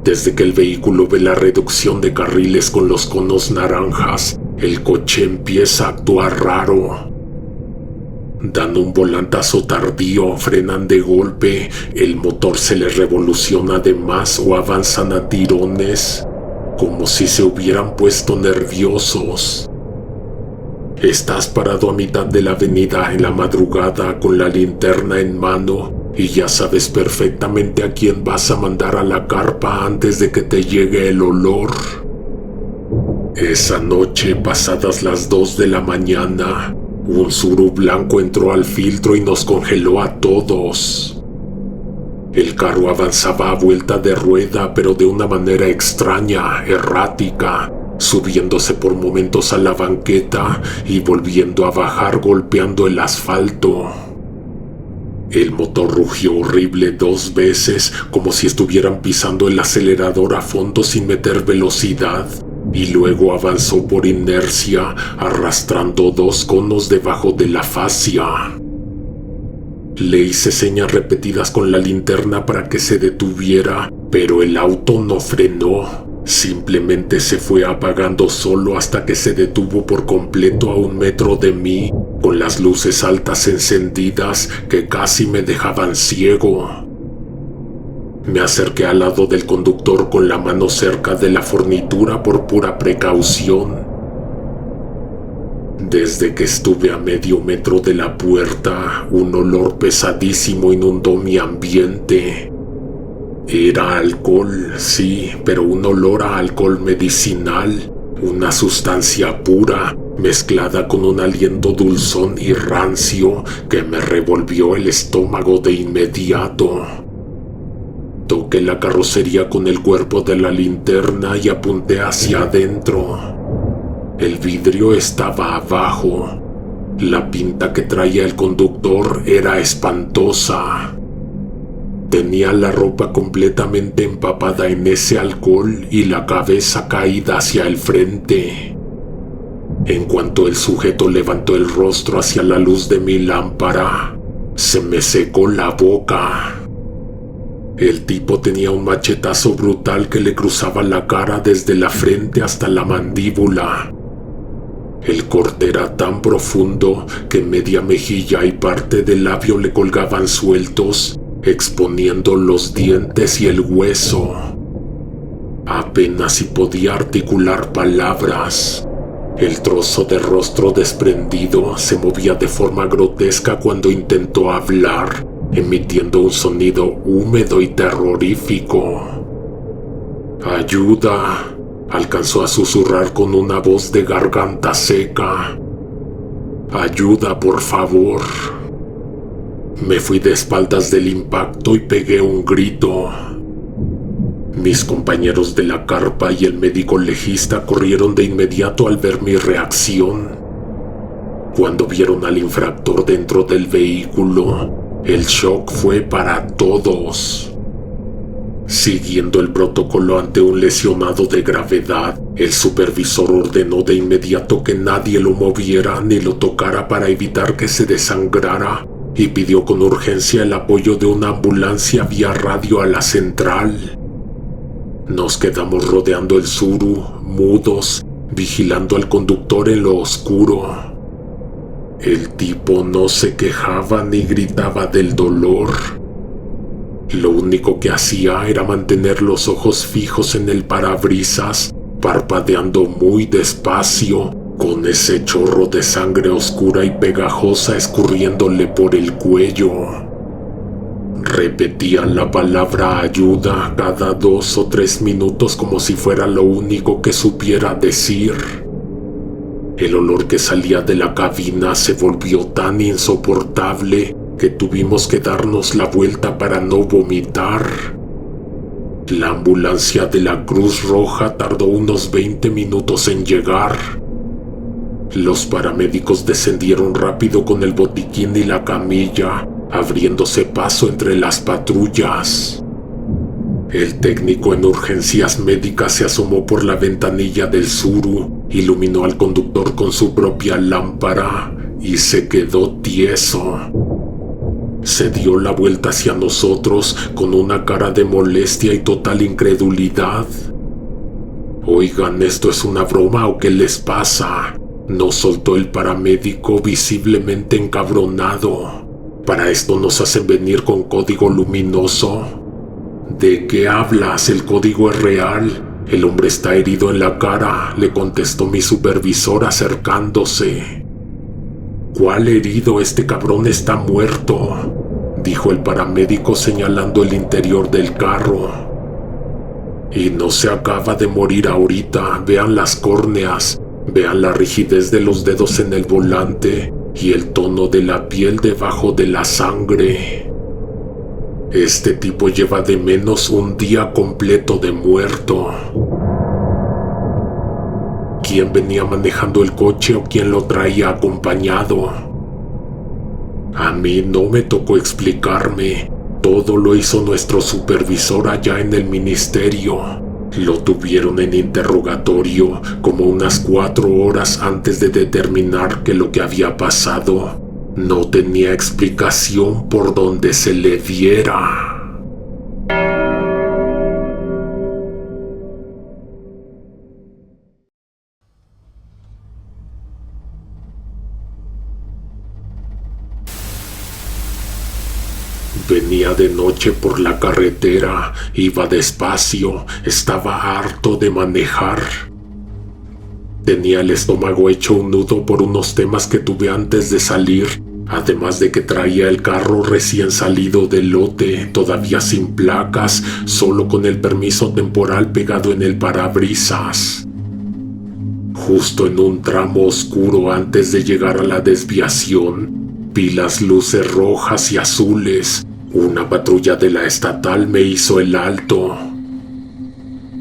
S1: Desde que el vehículo ve la reducción de carriles con los conos naranjas, el coche empieza a actuar raro. Dan un volantazo tardío, frenan de golpe, el motor se les revoluciona de más o avanzan a tirones, como si se hubieran puesto nerviosos. Estás parado a mitad de la avenida en la madrugada con la linterna en mano y ya sabes perfectamente a quién vas a mandar a la carpa antes de que te llegue el olor. Esa noche, pasadas las 2 de la mañana, un Tsuru blanco entró al filtro y nos congeló a todos. El carro avanzaba a vuelta de rueda, pero de una manera extraña, errática, subiéndose por momentos a la banqueta y volviendo a bajar golpeando el asfalto. El motor rugió horrible 2 veces, como si estuvieran pisando el acelerador a fondo sin meter velocidad, y luego avanzó por inercia, arrastrando 2 conos debajo de la fascia. Le hice señas repetidas con la linterna para que se detuviera, pero el auto no frenó. Simplemente se fue apagando solo hasta que se detuvo por completo a 1 metro de mí, con las luces altas encendidas que casi me dejaban ciego. Me acerqué al lado del conductor con la mano cerca de la fornitura por pura precaución. Desde que estuve a medio metro de la puerta, un olor pesadísimo inundó mi ambiente. Era alcohol, sí, pero un olor a alcohol medicinal, una sustancia pura mezclada con un aliento dulzón y rancio que me revolvió el estómago de inmediato. Toqué la carrocería con el cuerpo de la linterna y apunté hacia adentro. El vidrio estaba abajo. La pinta que traía el conductor era espantosa. Tenía la ropa completamente empapada en ese alcohol y la cabeza caída hacia el frente. En cuanto el sujeto levantó el rostro hacia la luz de mi lámpara, se me secó la boca. El tipo tenía un machetazo brutal que le cruzaba la cara desde la frente hasta la mandíbula. El corte era tan profundo que media mejilla y parte del labio le colgaban sueltos, exponiendo los dientes y el hueso. Apenas si podía articular palabras. El trozo de rostro desprendido se movía de forma grotesca cuando intentó hablar, emitiendo un sonido húmedo y terrorífico. «¡Ayuda!», alcanzó a susurrar con una voz de garganta seca. «¡Ayuda, por favor!». Me fui de espaldas del impacto y pegué un grito. Mis compañeros de la carpa y el médico legista corrieron de inmediato al ver mi reacción. Cuando vieron al infractor dentro del vehículo, el shock fue para todos. Siguiendo el protocolo ante un lesionado de gravedad, el supervisor ordenó de inmediato que nadie lo moviera ni lo tocara para evitar que se desangrara y pidió con urgencia el apoyo de una ambulancia vía radio a la central. Nos quedamos rodeando el suru, mudos, vigilando al conductor en lo oscuro. El tipo no se quejaba ni gritaba del dolor. Lo único que hacía era mantener los ojos fijos en el parabrisas, parpadeando muy despacio, con ese chorro de sangre oscura y pegajosa escurriéndole por el cuello. Repetía la palabra ayuda cada 2 o 3 minutos como si fuera lo único que supiera decir. El olor que salía de la cabina se volvió tan insoportable que tuvimos que darnos la vuelta para no vomitar. La ambulancia de la Cruz Roja tardó unos 20 minutos en llegar. Los paramédicos descendieron rápido con el botiquín y la camilla, abriéndose paso entre las patrullas. El técnico en urgencias médicas se asomó por la ventanilla del suru, iluminó al conductor con su propia lámpara y se quedó tieso. Se dio la vuelta hacia nosotros con una cara de molestia y total incredulidad. «Oigan, ¿esto es una broma o qué les pasa?», nos soltó el paramédico visiblemente encabronado. «¿Para esto nos hacen venir con código luminoso?». «¿De qué hablas? El código es real. El hombre está herido en la cara», le contestó mi supervisor acercándose. «¿Cuál herido? Este cabrón está muerto», dijo el paramédico señalando el interior del carro. «Y no se acaba de morir ahorita. Vean las córneas, vean la rigidez de los dedos en el volante y el tono de la piel debajo de la sangre. Este tipo lleva de menos un día completo de muerto». ¿Quién venía manejando el coche o quién lo traía acompañado? A mí no me tocó explicarme. Todo lo hizo nuestro supervisor allá en el ministerio. Lo tuvieron en interrogatorio como unas 4 horas antes de determinar que lo que había pasado no tenía explicación por donde se le diera. Venía de noche por la carretera, iba despacio, estaba harto de manejar. Tenía el estómago hecho un nudo por unos temas que tuve antes de salir, además de que traía el carro recién salido del lote, todavía sin placas, solo con el permiso temporal pegado en el parabrisas. Justo en un tramo oscuro antes de llegar a la desviación, vi las luces rojas y azules. Una patrulla de la estatal me hizo el alto.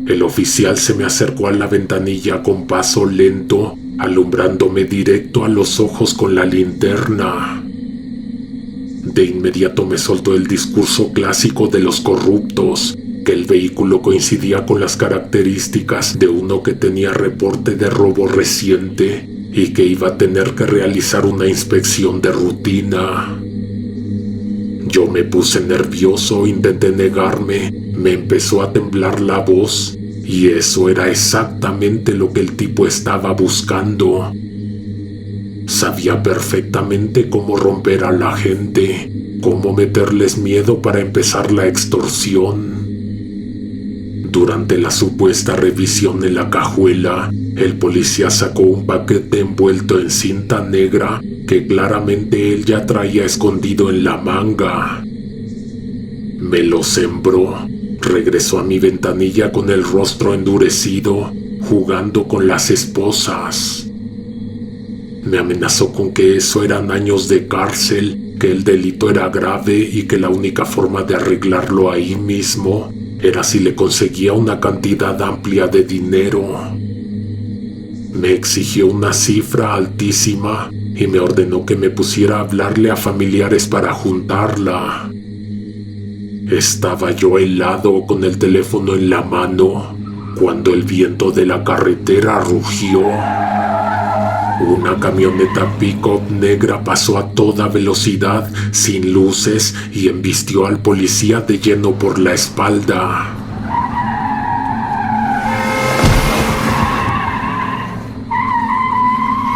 S1: El oficial se me acercó a la ventanilla con paso lento, alumbrándome directo a los ojos con la linterna. De inmediato me soltó el discurso clásico de los corruptos, que el vehículo coincidía con las características de uno que tenía reporte de robo reciente y que iba a tener que realizar una inspección de rutina. Yo me puse nervioso, intenté negarme, me empezó a temblar la voz y eso era exactamente lo que el tipo estaba buscando. Sabía perfectamente cómo romper a la gente, cómo meterles miedo para empezar la extorsión. Durante la supuesta revisión en la cajuela, el policía sacó un paquete envuelto en cinta negra que claramente él ya traía escondido en la manga. Me lo sembró, regresó a mi ventanilla con el rostro endurecido, jugando con las esposas. Me amenazó con que eso eran años de cárcel, que el delito era grave y que la única forma de arreglarlo ahí mismo era si le conseguía una cantidad amplia de dinero. Me exigió una cifra altísima y me ordenó que me pusiera a hablarle a familiares para juntarla. Estaba yo helado con el teléfono en la mano cuando el viento de la carretera rugió. Una camioneta pick-up negra pasó a toda velocidad, sin luces, y embistió al policía de lleno por la espalda.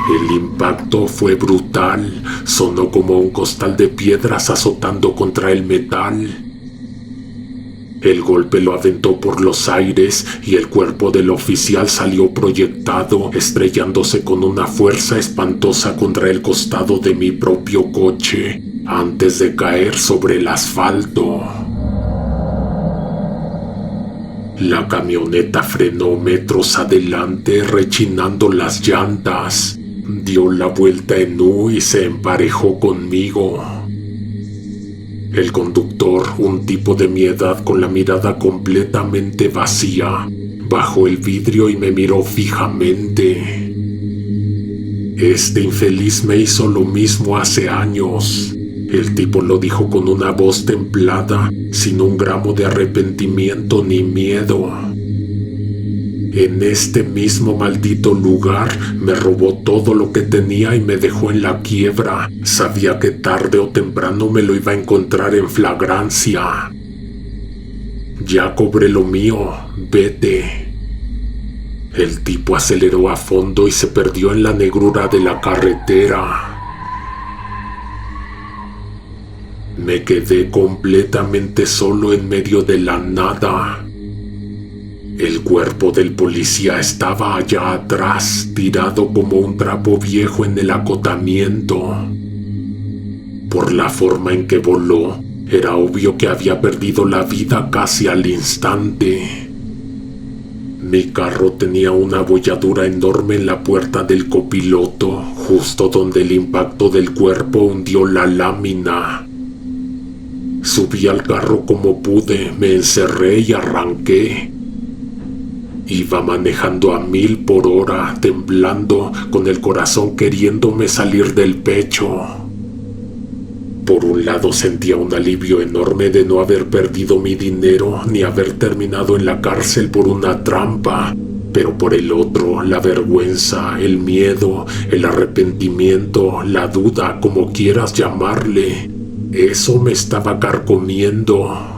S1: El impacto fue brutal, sonó como un costal de piedras azotando contra el metal. El golpe lo aventó por los aires y el cuerpo del oficial salió proyectado, estrellándose con una fuerza espantosa contra el costado de mi propio coche, antes de caer sobre el asfalto. La camioneta frenó metros adelante, rechinando las llantas. Dio la vuelta en U y se emparejó conmigo. El conductor, un tipo de mi edad con la mirada completamente vacía, bajó el vidrio y me miró fijamente. Este infeliz me hizo lo mismo hace años. El tipo lo dijo con una voz templada, sin un gramo de arrepentimiento ni miedo. En este mismo maldito lugar me robó todo lo que tenía y me dejó en la quiebra. Sabía que tarde o temprano me lo iba a encontrar en flagrancia. Ya cobré lo mío, vete. El tipo aceleró a fondo y se perdió en la negrura de la carretera. Me quedé completamente solo en medio de la nada. El cuerpo del policía estaba allá atrás, tirado como un trapo viejo en el acotamiento. Por la forma en que voló, era obvio que había perdido la vida casi al instante. Mi carro tenía una abolladura enorme en la puerta del copiloto, justo donde el impacto del cuerpo hundió la lámina. Subí al carro como pude, me encerré y arranqué. Iba manejando a 1000 por hora, temblando, con el corazón queriéndome salir del pecho. Por un lado sentía un alivio enorme de no haber perdido mi dinero ni haber terminado en la cárcel por una trampa, pero por el otro, la vergüenza, el miedo, el arrepentimiento, la duda, como quieras llamarle, eso me estaba carcomiendo.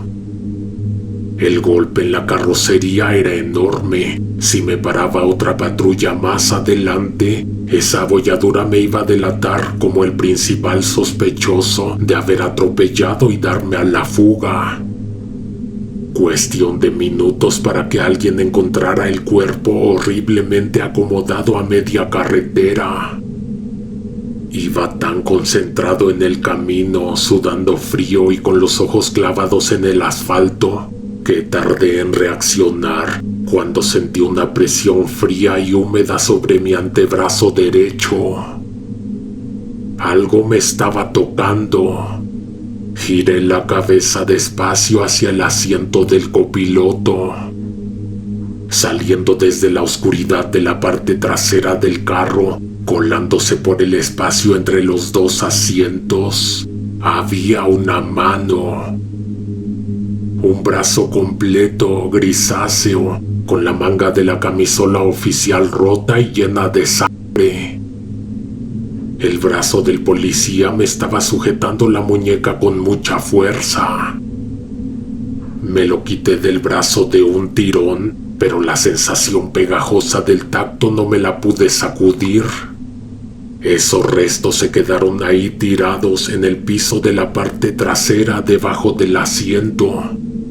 S1: El golpe en la carrocería era enorme. Si me paraba otra patrulla más adelante, esa abolladura me iba a delatar como el principal sospechoso de haber atropellado y darme a la fuga. Cuestión de minutos para que alguien encontrara el cuerpo horriblemente acomodado a media carretera. Iba tan concentrado en el camino, sudando frío y con los ojos clavados en el asfalto, que tardé en reaccionar cuando sentí una presión fría y húmeda sobre mi antebrazo derecho. Algo me estaba tocando. Giré la cabeza despacio hacia el asiento del copiloto. Saliendo desde la oscuridad de la parte trasera del carro, colándose por el espacio entre los dos asientos, había una mano. Un brazo completo, grisáceo, con la manga de la camisola oficial rota y llena de sangre. El brazo del policía me estaba sujetando la muñeca con mucha fuerza. Me lo quité del brazo de un tirón, pero la sensación pegajosa del tacto no me la pude sacudir. Esos restos se quedaron ahí tirados en el piso de la parte trasera debajo del asiento.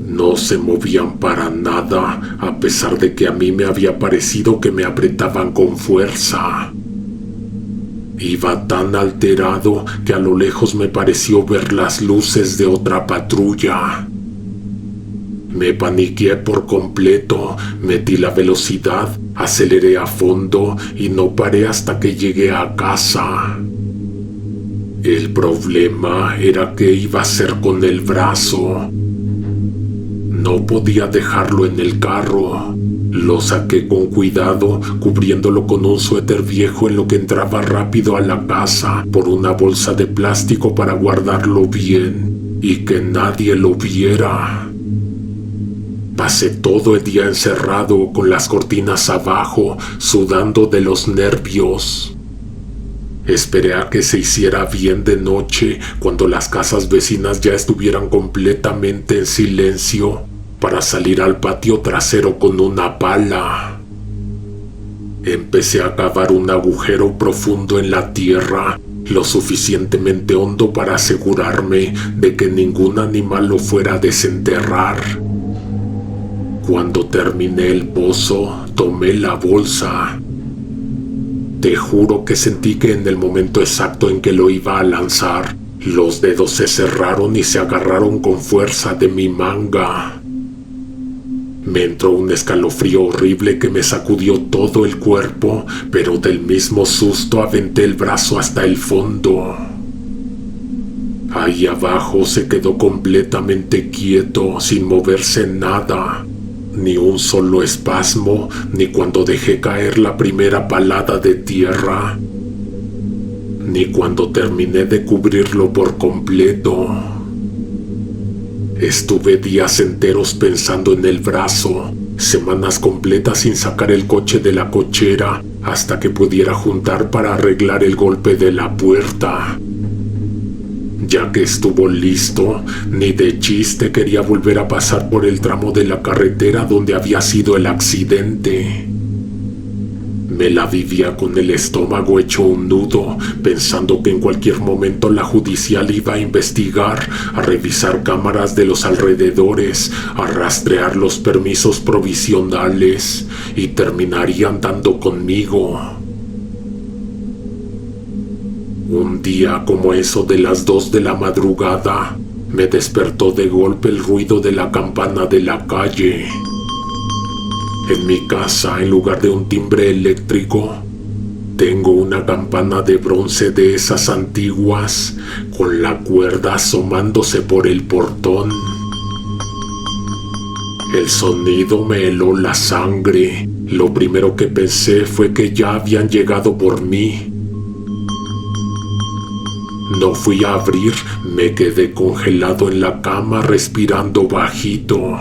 S1: No se movían para nada, a pesar de que a mí me había parecido que me apretaban con fuerza. Iba tan alterado que a lo lejos me pareció ver las luces de otra patrulla. Me paniqué por completo, metí la velocidad, aceleré a fondo y no paré hasta que llegué a casa. El problema era qué iba a hacer con el brazo. No podía dejarlo en el carro. Lo saqué con cuidado, cubriéndolo con un suéter viejo en lo que entraba rápido a la casa por una bolsa de plástico para guardarlo bien y que nadie lo viera. Pasé todo el día encerrado con las cortinas abajo, sudando de los nervios. Esperé a que se hiciera bien de noche, cuando las casas vecinas ya estuvieran completamente en silencio, para salir al patio trasero con una pala. Empecé a cavar un agujero profundo en la tierra, lo suficientemente hondo para asegurarme de que ningún animal lo fuera a desenterrar. Cuando terminé el pozo, tomé la bolsa. Te juro que sentí que en el momento exacto en que lo iba a lanzar, los dedos se cerraron y se agarraron con fuerza de mi manga. Me entró un escalofrío horrible que me sacudió todo el cuerpo, pero del mismo susto aventé el brazo hasta el fondo. Ahí abajo se quedó completamente quieto, sin moverse nada. Ni un solo espasmo, ni cuando dejé caer la primera palada de tierra, ni cuando terminé de cubrirlo por completo. Estuve días enteros pensando en el brazo, semanas completas sin sacar el coche de la cochera, hasta que pudiera juntar para arreglar el golpe de la puerta. Ya que estuvo listo, ni de chiste quería volver a pasar por el tramo de la carretera donde había sido el accidente. Me la vivía con el estómago hecho un nudo, pensando que en cualquier momento la judicial iba a investigar, a revisar cámaras de los alrededores, a rastrear los permisos provisionales y terminarían dando conmigo. Un día, como eso de las 2 de la madrugada, me despertó de golpe el ruido de la campana de la calle. En mi casa, en lugar de un timbre eléctrico, tengo una campana de bronce de esas antiguas, con la cuerda asomándose por el portón. El sonido me heló la sangre. Lo primero que pensé fue que ya habían llegado por mí. No fui a abrir, me quedé congelado en la cama respirando bajito.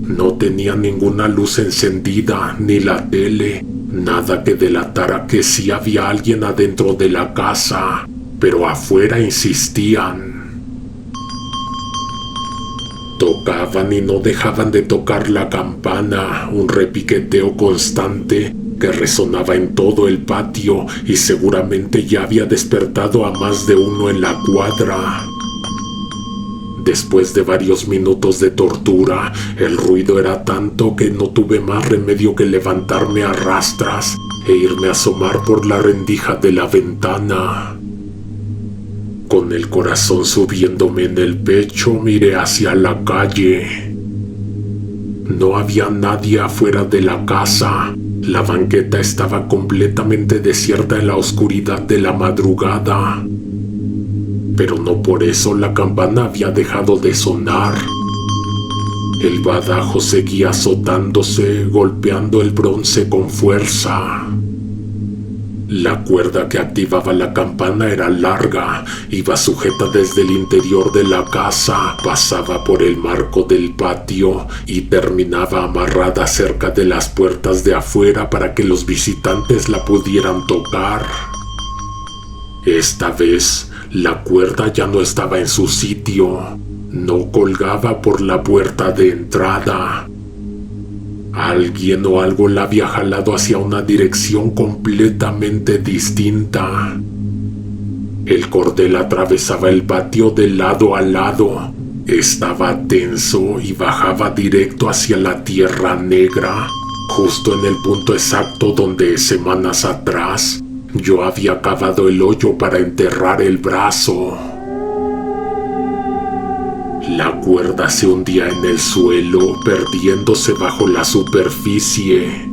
S1: No tenía ninguna luz encendida, ni la tele, nada que delatara que sí había alguien adentro de la casa, pero afuera insistían. Tocaban y no dejaban de tocar la campana, un repiqueteo constante que resonaba en todo el patio y seguramente ya había despertado a más de uno en la cuadra. Después de varios minutos de tortura, el ruido era tanto que no tuve más remedio que levantarme a rastras e irme a asomar por la rendija de la ventana. Con el corazón subiéndome en el pecho, miré hacia la calle. No había nadie afuera de la casa. La banqueta estaba completamente desierta en la oscuridad de la madrugada. Pero no por eso la campana había dejado de sonar. El badajo seguía azotándose, golpeando el bronce con fuerza. La cuerda que activaba la campana era larga, iba sujeta desde el interior de la casa, pasaba por el marco del patio y terminaba amarrada cerca de las puertas de afuera para que los visitantes la pudieran tocar. Esta vez, la cuerda ya no estaba en su sitio, no colgaba por la puerta de entrada. Alguien o algo la había jalado hacia una dirección completamente distinta. El cordel atravesaba el patio de lado a lado. Estaba tenso y bajaba directo hacia la tierra negra, justo en el punto exacto donde semanas atrás yo había cavado el hoyo para enterrar el brazo. La cuerda se hundía en el suelo, perdiéndose bajo la superficie.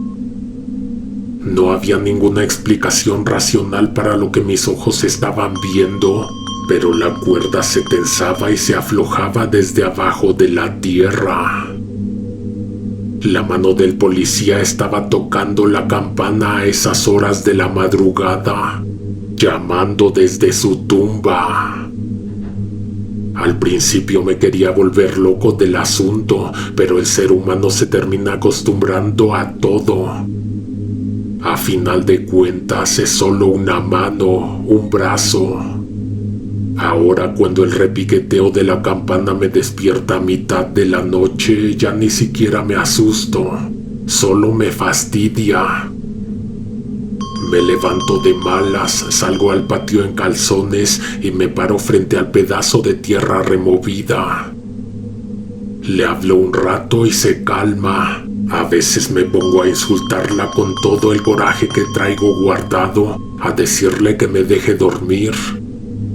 S1: No había ninguna explicación racional para lo que mis ojos estaban viendo, pero la cuerda se tensaba y se aflojaba desde abajo de la tierra. La mano del policía estaba tocando la campana a esas horas de la madrugada, llamando desde su tumba. Al principio me quería volver loco del asunto, pero el ser humano se termina acostumbrando a todo. A final de cuentas es solo una mano, un brazo. Ahora cuando el repiqueteo de la campana me despierta a mitad de la noche, ya ni siquiera me asusto, solo me fastidia. Me levanto de malas, salgo al patio en calzones y me paro frente al pedazo de tierra removida. Le hablo un rato y se calma. A veces me pongo a insultarla con todo el coraje que traigo guardado, a decirle que me deje dormir.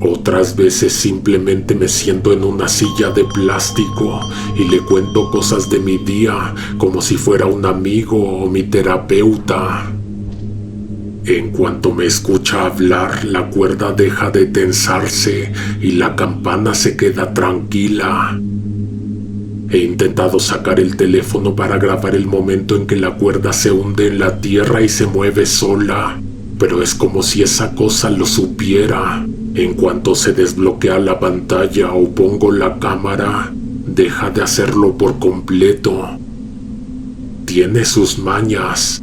S1: Otras veces simplemente me siento en una silla de plástico y le cuento cosas de mi día como si fuera un amigo o mi terapeuta. En cuanto me escucha hablar, la cuerda deja de tensarse y la campana se queda tranquila. He intentado sacar el teléfono para grabar el momento en que la cuerda se hunde en la tierra y se mueve sola, pero es como si esa cosa lo supiera. En cuanto se desbloquea la pantalla o pongo la cámara, deja de hacerlo por completo. Tiene sus mañas.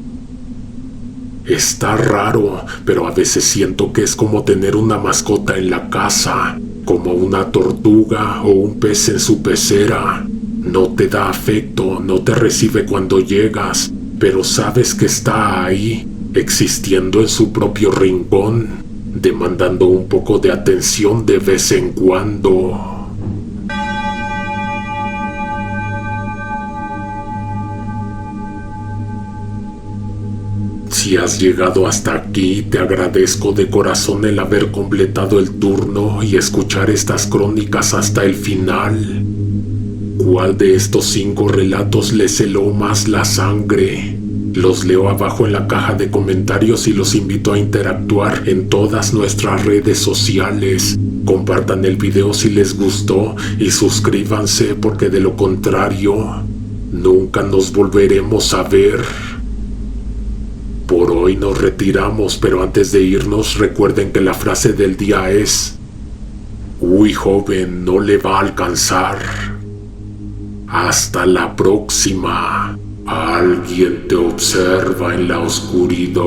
S1: Está raro, pero a veces siento que es como tener una mascota en la casa, como una tortuga o un pez en su pecera. No te da afecto, no te recibe cuando llegas, pero sabes que está ahí, existiendo en su propio rincón, demandando un poco de atención de vez en cuando. Si has llegado hasta aquí, te agradezco de corazón el haber completado el turno y escuchar estas crónicas hasta el final. ¿Cuál de estos 5 relatos les heló más la sangre? Los leo abajo en la caja de comentarios y los invito a interactuar en todas nuestras redes sociales. Compartan el video si les gustó y suscríbanse porque de lo contrario, nunca nos volveremos a ver. Por hoy nos retiramos, pero antes de irnos recuerden que la frase del día es: uy, joven, no le va a alcanzar. Hasta la próxima. Alguien te observa en la oscuridad.